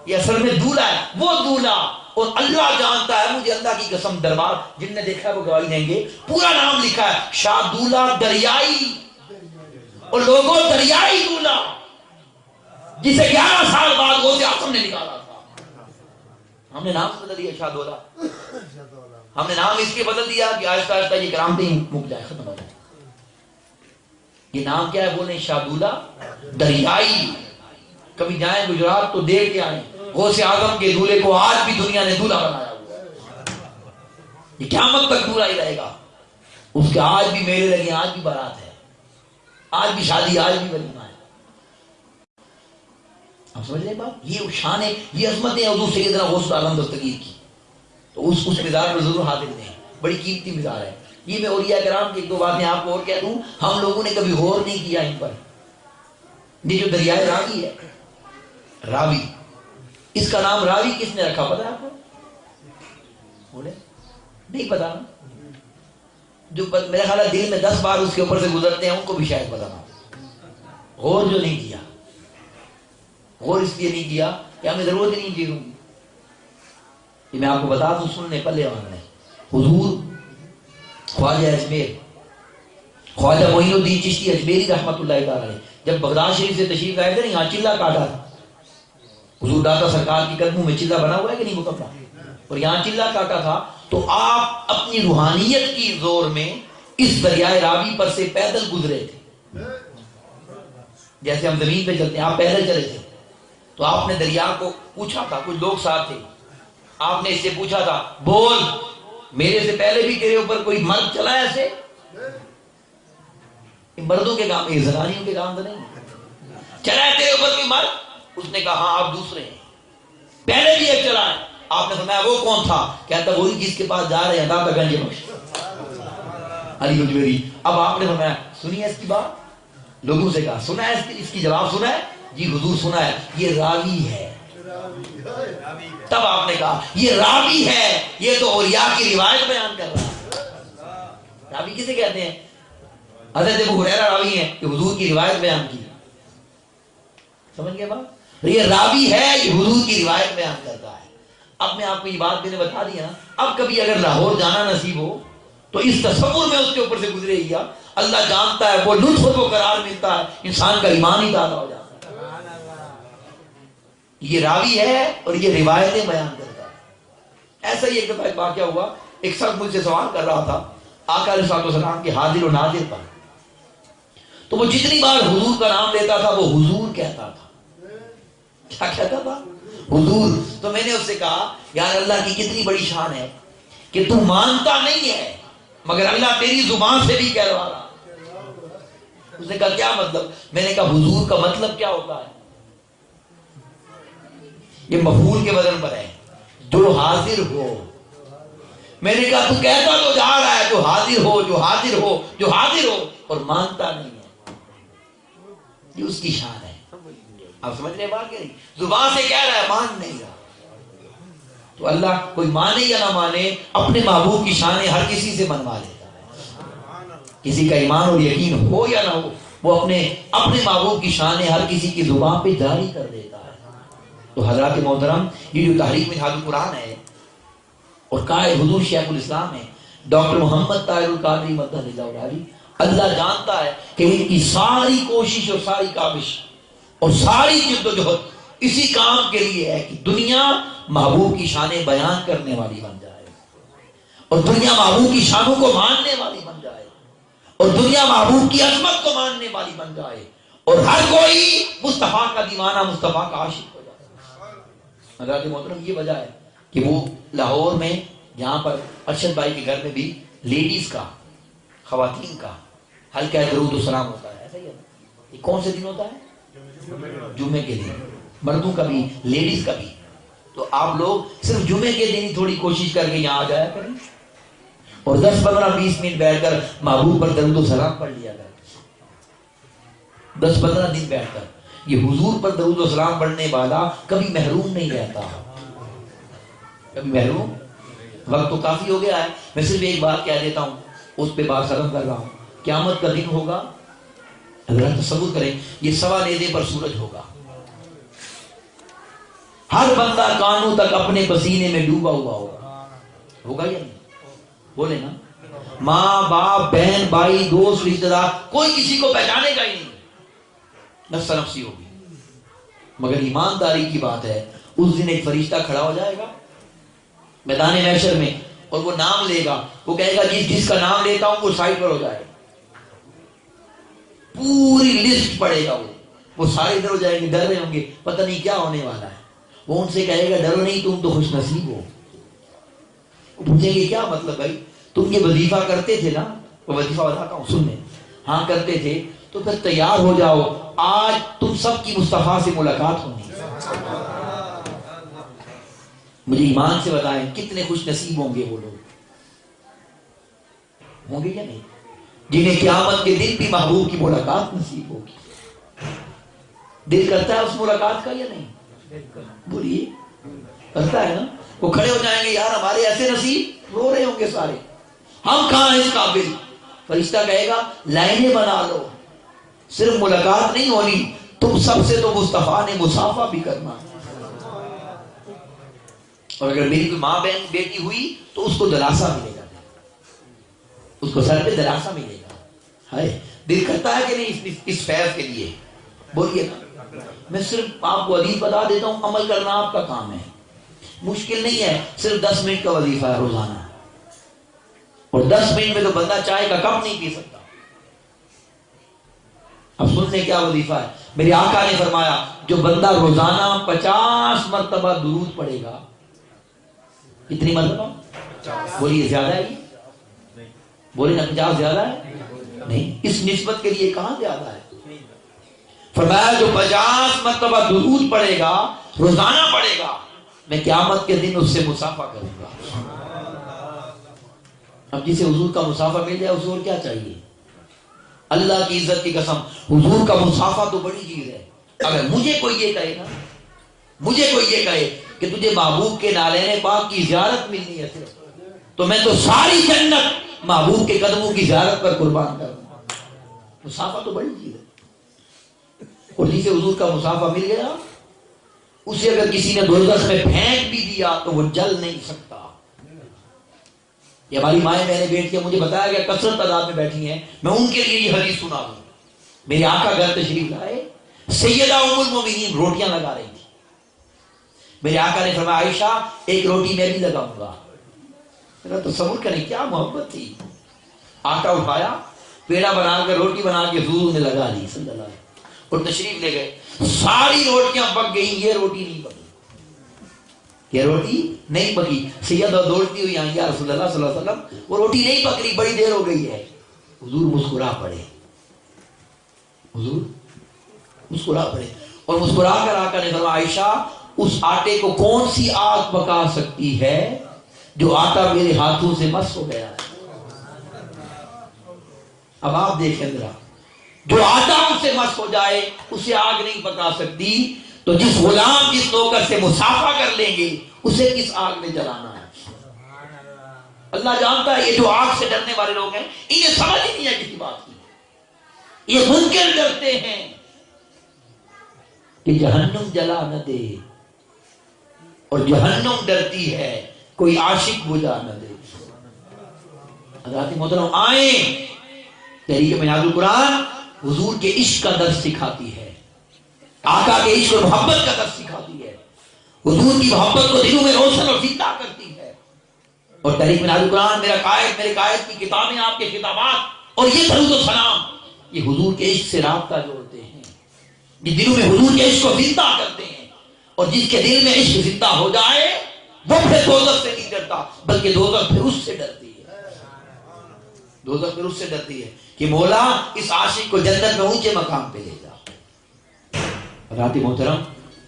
یہ اصل میں دولہ ہے، وہ دولہ. اور اللہ جانتا ہے، مجھے اللہ کی قسم، دربار جن نے دیکھا ہے وہ گواہی دیں گے، پورا نام لکھا ہے شاہ دولہ دریائی. اور لوگوں دریائی دولہ، جسے 11 سال بعد غوث اعظم نے نکالا تھا. ہم نے نام بدل دیا شاہ دولہ. ہم نے نام اس لیے بدل دیا کہ آہستہ آہستہ یہ کرامتیں ہی مک جائے، ختم ہو جائے. یہ نام کیا ہے بولیں؟ شاہ دولہ دریائی. کبھی جائیں گجرات تو دیکھ کے آئیں، غوث اعظم کے دولے کو آج بھی دنیا نے دولہ بنایا ہوا ہے. یہ قیامت تک دولہ ہی رہے گا. اس کے آج بھی میلے لگے، آج بھی بارات ہے، آج بھی شادی، آج بھی ولیمہ ہے. آپ سمجھ رہے بات؟ یہ شان ہے، یہ عظمت ہے حضور سیدنا غوث اعظم دستگیر کی. تو اس مزار پر ضرور حاضر دیں، بڑی قیمتی مزار ہے. یہ میں اولیاء کرام کی ایک دو باتیں آپ کو اور کہہ دوں. ہم لوگوں نے کبھی غور نہیں کیا ان پر. یہ جو دریائے راوی ہے، راوی، اس کا نام راوی کس نے رکھا پتا ہے آپ کو؟ بولے نہیں پتا نا. جو میرا خیال ہے دل میں 10 بار اس کے اوپر سے گزرتے ہیں ان کو بھی شاید پتا نہ. غور جو نہیں کیا، غور اس لیے نہیں کیا کہ ہمیں ضرورت ہی نہیں چیزوں کی. یہ میں آپ کو بتا دوں، سننے پلے والے حضور خواجہ اجمیر، خواجہ معین الدین چشتی اجمیری رحمۃ اللہ تعالی جب بغداد شریف سے تشریف لائے تھے نا، یہاں چلہ کاٹا تھا. حضور داتا سرکار کی قدموں میں چلہ بنا ہوا ہے کہ نہیں مکمل، اور یہاں چلہ کاٹا تھا. تو آپ اپنی روحانیت کی زور میں اس دریائے راوی پر سے پیدل گزرے تھے. جیسے ہم زمین پہ چلتے ہیں، آپ پیدل چلے تھے. تو آپ نے دریا کو پوچھا تھا، کچھ لوگ ساتھ تھے، آپ نے اس سے پوچھا تھا، بول میرے سے پہلے بھی تیرے اوپر کوئی مرد چلا ہے ایسے؟ مردوں کے کام، یہ زنانیوں کے کام تو نہیں. چلا ہے تیرے اوپر کوئی مرد؟ اس نے کہا ہاں آپ دوسرے ہیں، پہلے بھی ایک چلا ہے. آپ نے فرمایا وہ کون تھا؟ کہتا وہی جس کے پاس جا رہے ہیں داتا گنج بخش علی اجمیری. اب آپ نے فرمایا سنیے اس کی بات، لوگوں سے کہا سنا ہے اس کی جواب سنا ہے؟ جی حضور سنا ہے. یہ راوی ہے. تب آپ نے کہا یہ راوی ہے، یہ تو اولیاء کی روایت بیان کر رہا ہے. راوی کسے کہتے ہیں؟ حضرت ابو ہریرہ راوی ہیں کہ حضور کی روایت بیان کی. سمجھ گئے بات؟ یہ راوی ہے، یہ حضور کی روایت بیان کرتا ہے. اب میں آپ کو یہ بات میں نے بتا دیا نا. اب کبھی اگر لاہور جانا نصیب ہو تو اس تصور میں اس کے اوپر سے گزرے گا. اللہ جانتا ہے وہ لطف کو قرار ملتا ہے، انسان کا ایمان ہی تازہ ہو جاتا ہے. یہ راوی ہے اور یہ روایتیں بیان کرتا ہے. ایسا ہی ایک دفعہ ایک واقعہ ہوا. ایک شخص مجھ سے سوال کر رہا تھا آقا علیہ الصلوۃ والسلام کے حاضر و ناظر پر. تو وہ جتنی بار حضور کا نام لیتا تھا وہ حضور کہتا تھا. کیا کہتا تھا؟ حضور. تو میں نے اس سے کہا یار اللہ کی کتنی بڑی شان ہے کہ تو مانتا نہیں ہے مگر اللہ تیری زبان سے بھی کہلوا رہا. اس نے کہا کیا مطلب؟ میں نے کہا حضور کا مطلب کیا ہوتا ہے؟ یہ مفعول کے وزن پر ہے، جو حاضر ہو. میں نے کہا تو کہتا تو جا رہا ہے جو حاضر ہو، جو حاضر ہو، جو حاضر ہو، اور مانتا نہیں ہے. یہ اس کی شان ہے. آپ سمجھ رہے بات کہ نہیں؟ زبان سے کہہ رہا ہے، مان نہیں رہا. تو اللہ کوئی مانے یا نہ مانے اپنے محبوب کی شانیں ہر کسی سے منوا لیتا ہے. کسی کا ایمان اور یقین ہو یا نہ ہو، وہ اپنے محبوب کی شانیں ہر کسی کی زبان پہ جاری کر دیتا ہے. تو حضرات محترم، یہ جو تحریک منہاج القرآن ہے اور قائد حضور شیخ الاسلام ہے ڈاکٹر محمد طاہر القادری مدد اللہ علیہ، اللہ جانتا ہے کہ ان کی ساری کوشش اور ساری کاوش اور ساری جد و جہد اسی کام کے لیے ہے کہ دنیا محبوب کی شانیں بیان کرنے والی بن جائے، اور دنیا محبوب کی شانوں کو ماننے والی بن جائے، اور دنیا محبوب کی عظمت کو ماننے والی بن جائے، اور ہر کوئی مصطفیٰ کا دیوانہ، مصطفیٰ کا عاشق ہو جائے. حضرات محترم یہ وجہ ہے کہ وہ لاہور میں جہاں پر ارشد بھائی کے گھر میں بھی لیڈیز کا، خواتین کا ہلکا درود و سلام ہوتا ہے، ایسا ہی ہے نا؟ یہ کون سے دن ہوتا ہے؟ جمعے کے دن، مردوں کا بھی لیڈیز کا بھی۔ تو آپ لوگ صرف جمعے کے دن ہی تھوڑی کوشش کر کے یہاں آ جایا کریں اور 10 15 20 منٹ بیٹھ کر محبوب پر درود و سلام پڑھ لیا کریں۔ 10 15 دن بیٹھ کر یہ حضور پر درود و سلام پڑھنے والا کبھی محروم نہیں رہتا، کبھی محروم۔ وقت تو کافی ہو گیا ہے، میں صرف ایک بات کہہ دیتا ہوں، اس پہ بات ختم کر رہا ہوں۔ قیامت کا دن ہوگا، اگر تصور کریں، یہ 1.25 نیزے پر سورج ہوگا، ہر بندہ کانوں تک اپنے پسینے میں ڈوبا ہوا ہوگا، ہوگا یا نہیں؟ بولے نا، ماں باپ بہن بھائی دوست رشتہ دار کوئی کسی کو پہچانے گا ہی نہیں، نفس نفسی ہوگی۔ مگر ایمانداری کی بات ہے، اس دن ایک فرشتہ کھڑا ہو جائے گا میدان محشر میں اور وہ نام لے گا، وہ کہے گا جس کا نام لیتا ہوں وہ سائڈ پر ہو جائے گا، پوری لسٹ پڑے گا، وہ سارے ادھر ہو جائیں گے، ڈر رہے ہوں گے پتہ نہیں کیا ہونے والا ہے۔ وہ ان سے کہے گا ڈرو نہیں، تم تو خوش نصیب ہو۔ وہ پوچھیں گے کیا مطلب بھائی، تم یہ وظیفہ کرتے تھے نا؟ وہ وظیفہ بتاتا ہوں سننے، ہاں کرتے تھے، تو پھر تیار ہو جاؤ، آج تم سب کی مصطفیٰ سے ملاقات ہونی۔ مجھے ایمان سے بتائیں کتنے خوش نصیب ہوں گے وہ لوگ، ہوں گے یا نہیں، جنہیں قیامت کے دن بھی محبوب کی ملاقات نصیب ہوگی۔ دل کرتا ہے اس ملاقات کا یا نہیں؟ بولیے، کرتا ہے نا؟ وہ کھڑے ہو جائیں گے، یار ہمارے ایسے نصیب، رو رہے ہوں گے سارے، ہم کہاں ہیں اس قابل۔ فرشتہ کہے گا لائنیں بنا لو، صرف ملاقات نہیں ہونی، تم سب سے تو مصطفیٰ نے مصافحہ بھی کرنا۔ اور اگر میری کوئی ماں بہن بیٹی ہوئی تو اس کو دلاسا ملے گا، اس کو سر پہ دلاسا ملے گا۔ ہائے، دل کرتا ہے کہ نہیں اس فیض کے لیے؟ بولیے نا۔ میں صرف آپ کو حدیث بتا دیتا ہوں، عمل کرنا آپ کا کام ہے، مشکل نہیں ہے، صرف 10 منٹ کا وظیفہ ہے روزانہ، اور 10 منٹ میں تو بندہ چائے کا کپ نہیں پی سکتا۔ اب سن لیں کیا وظیفہ ہے۔ میرے آقا نے فرمایا جو بندہ روزانہ 50 مرتبہ درود پڑھے گا، کتنی مرتبہ؟ بولیے زیادہ ہے؟ بولیے نا 50 زیادہ ہے؟ نہیں، اس نسبت کے لیے کہاں زیادہ ہے؟ فرمایا جو 50 مرتبہ درود پڑھے گا، روزانہ پڑھے گا، میں قیامت کے دن اس سے مصافحہ کروں گا۔ اب جسے حضور کا مصافحہ مل جائے اسے اور کیا چاہیے؟ اللہ کی عزت کی قسم، حضور کا مصافحہ تو بڑی چیز ہے۔ اگر مجھے کوئی یہ کہے نا، مجھے کوئی یہ کہے کہ تجھے محبوب کے نالین پاک کی زیارت ملنی ہے صرف، تو میں تو ساری جنت محبوب کے قدموں کی زیارت پر قربان کروں گا۔ مصافحہ تو بڑی چیز ہے، اور جسے حضور کا مصافحہ مل گیا، اسے اگر کسی نے دوزخ میں پھینک بھی دیا تو وہ جل نہیں سکتا۔ یہ ہماری مائیں بہنیں بیٹھتی ہیں، مجھے بتایا گیا کثرت تعداد میں بیٹھی ہیں، میں ان کے لیے یہ حدیث سنا دوں۔ میرے آقا گھر تشریف لائے، سیدہ ام المومنین روٹیاں لگا رہی تھی، میرے آقا نے فرمایا عائشہ ایک روٹی میں بھی لگاؤں گا۔ میرا تصور کریں کیا محبت تھی۔ آٹا اٹھایا، پیڑا بنا کر روٹی بنا کے حضور نے لگا دی صلی اللہ علیہ وسلم، اور تشریف لے گئے۔ ساری روٹیاں پک گئیں، یہ روٹی نہیں پکی، یہ روٹی نہیں پکی۔ سیدہ دوڑتی ہوئی آئی، یا رسول اللہ صلی اللہ علیہ وسلم وہ روٹی نہیں پک رہی، بڑی دیر ہو گئی ہے۔ حضور مسکرا پڑے، حضور مسکرا پڑے، اور مسکرا کر آقا نے فرمایا عائشہ اس آٹے کو کون سی آگ پکا سکتی ہے جو آٹا میرے ہاتھوں سے مس ہو گیا ہے۔ اب آپ دیکھیں ذرا، جو آٹا اس سے مس ہو جائے اسے آگ نہیں پکا سکتی، تو جس غلام جس نوکر سے مسافہ کر لیں گے اسے کس آگ میں جلانا ہے؟ اللہ جانتا ہے یہ جو آگ سے ڈرنے والے لوگ ہیں انہیں سمجھ ہی نہیں ہے کسی بات کی، یہ منکر ڈرتے ہیں کہ جہنم جلا نہ دے، اور جہنم ڈرتی ہے کوئی عاشق بجھا نہ دے۔ حضرات محترم آئیں، تحریک منہاج القرآن حضور کے عشق کا درس سکھاتی ہے، آقا کے عشق اور محبت کا درس سکھاتی ہے، حضور کی محبت کو دلوں میں روشن اور زندہ کرتی ہے۔ اور تحریک منہاج القرآن میرا قائد، میرے قائد کی کتابیں، آپ کے خطابات اور یہ درود و سلام، یہ حضور کے عشق سے رابطہ جوڑتے ہیں، یہ دلوں میں حضور کے عشق کو زندہ کرتے ہیں، اور جس کے دل میں عشق زندہ ہو جائے وہ پھر دوزخ سے نہیں ڈرتا، بلکہ دوزخ پھر اس سے ڈرتی ہے، دوزخ پھر اس سے ڈرتی ہے کہ مولا اس عاشق کو جنت میں اونچے مقام پہ لے جا۔ حضرات محترم،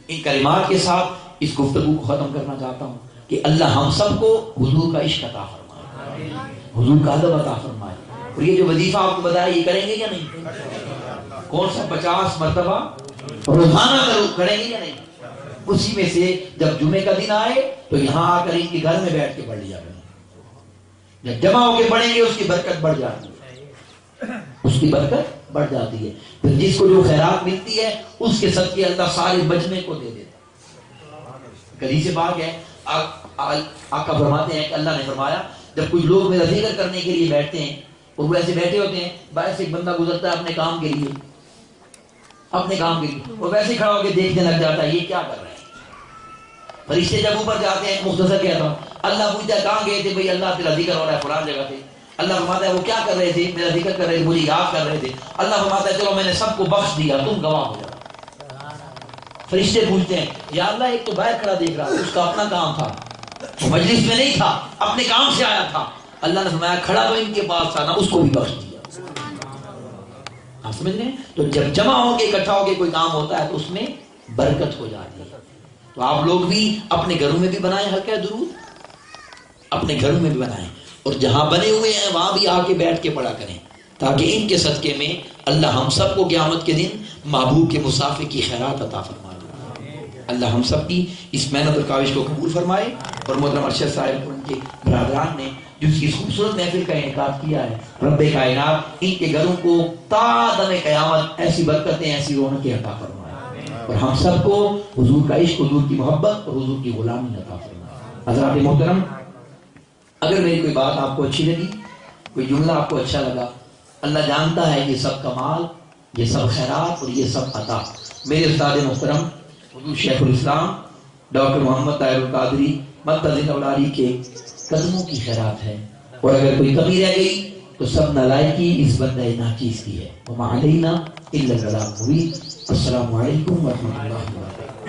ان کلمات کے ساتھ اس گفتگو کو ختم کرنا چاہتا ہوں کہ اللہ ہم سب کو حضور کا عشق عطا فرمائے، حضور کا ادب عطا فرمائے۔ اور یہ جو وظیفہ آپ کو بتایا یہ کریں گے یا نہیں؟ کون سا 50 مرتبہ روزانہ کریں گے یا نہیں؟ اسی میں سے جب جمعے کا دن آئے تو یہاں آ کر ان کے گھر میں بیٹھ کے پڑھ لیا کریں، جب جمع ہو کے پڑھیں گے اس کی برکت بڑھ جاتی ہے، اس کی برکت بڑھ جاتی ہے۔ پھر جس کو جو خیرات ملتی ہے اس کے صدقے اللہ سارے مجمع کو دے دیتا ہے۔ حدیث پاک ہے، آقا فرماتے ہیں کہ اللہ نے فرمایا جب کچھ لوگ میرا ذکر کرنے کے لیے بیٹھتے ہیں اور وہ ایسے بیٹھے ہوتے ہیں، باہر سے ایک بندہ گزرتا ہے اپنے کام کے لیے، اپنے کام کے لیے، وہ ویسے کھڑا ہو کے دیکھنے لگ جاتا ہے یہ کیا کر رہے ہیں۔ فرشتے جب اوپر جاتے ہیں، مختصر کہتا ہوں، اللہ پوچھتا ہے کہاں گئے تھے؟ بھئی اللہ تیرا ذکر ہو رہا ہے فلان جگہ تھے۔ اللہ فرماتا ہے وہ کیا کر رہے تھے؟ میرا ذکر کر رہے تھے، مجھے یاد کر رہے تھے۔ اللہ فرماتا ہے چلو میں نے سب کو بخش دیا، تم گواہ ہو جاؤ۔ فرشتے پوچھتے ہیں یا اللہ ایک تو باہر کھڑا دیکھ رہا، اس کا اپنا کام تھا، وہ مجلس میں نہیں تھا، اپنے کام سے آیا تھا۔ اللہ نے فرمایا کھڑا تو ان کے پاس تھا نا، اس کو بھی بخش دیا۔ آپ سمجھ رہے ہیں؟ تو جب جمع ہو کے اکٹھا ہو کے کوئی کام ہوتا ہے تو اس میں برکت ہو جاتی ہے۔ تو آپ لوگ بھی اپنے گھروں میں بھی بنائیں حلقہ درود، اپنے گھروں میں بھی بنائیں، اور جہاں بنے ہوئے ہیں وہاں بھی آ کے بیٹھ کے پڑھا کریں، تاکہ ان کے صدقے میں اللہ ہم سب کو قیامت کے دن محبوب کے مسافے کی خیرات عطا فرمائے۔ اللہ ہم سب کی اس محنت اور کاوش کو قبول فرمائے، اور محترم ارشد صاحب اور ان کے برادران نے جو اس کی خوبصورت محفل کا انعقاد کیا ہے، رب کائنات ان کے گھروں کو تا دم قیامت ایسی برکتیں، ایسی رونقیں عطا فرمائے، اور ہم سب کو حضور کا عشق، حضور کی محبت اور حضور کی غلامی عطا فرمائے۔ حضرات محترم، اگر میری کوئی بات آپ کو اچھی لگی، کوئی جملہ آپ کو اچھا لگا، اللہ جانتا ہے یہ سب کمال، یہ سب خیرات اور یہ سب عطا میرے استاد محترم حضور شیخ الاسلام ڈاکٹر محمد طاہر القادری مرتضی اولاری کے قدموں کی خیرات ہے، اور اگر کوئی کمی رہ گئی تو سب نالائکی اس بندہ ناچیز کی ہے۔ وما علینا الا البلاغ المبین۔ السلام علیکم ورحمۃ اللہ وبرکاتہ۔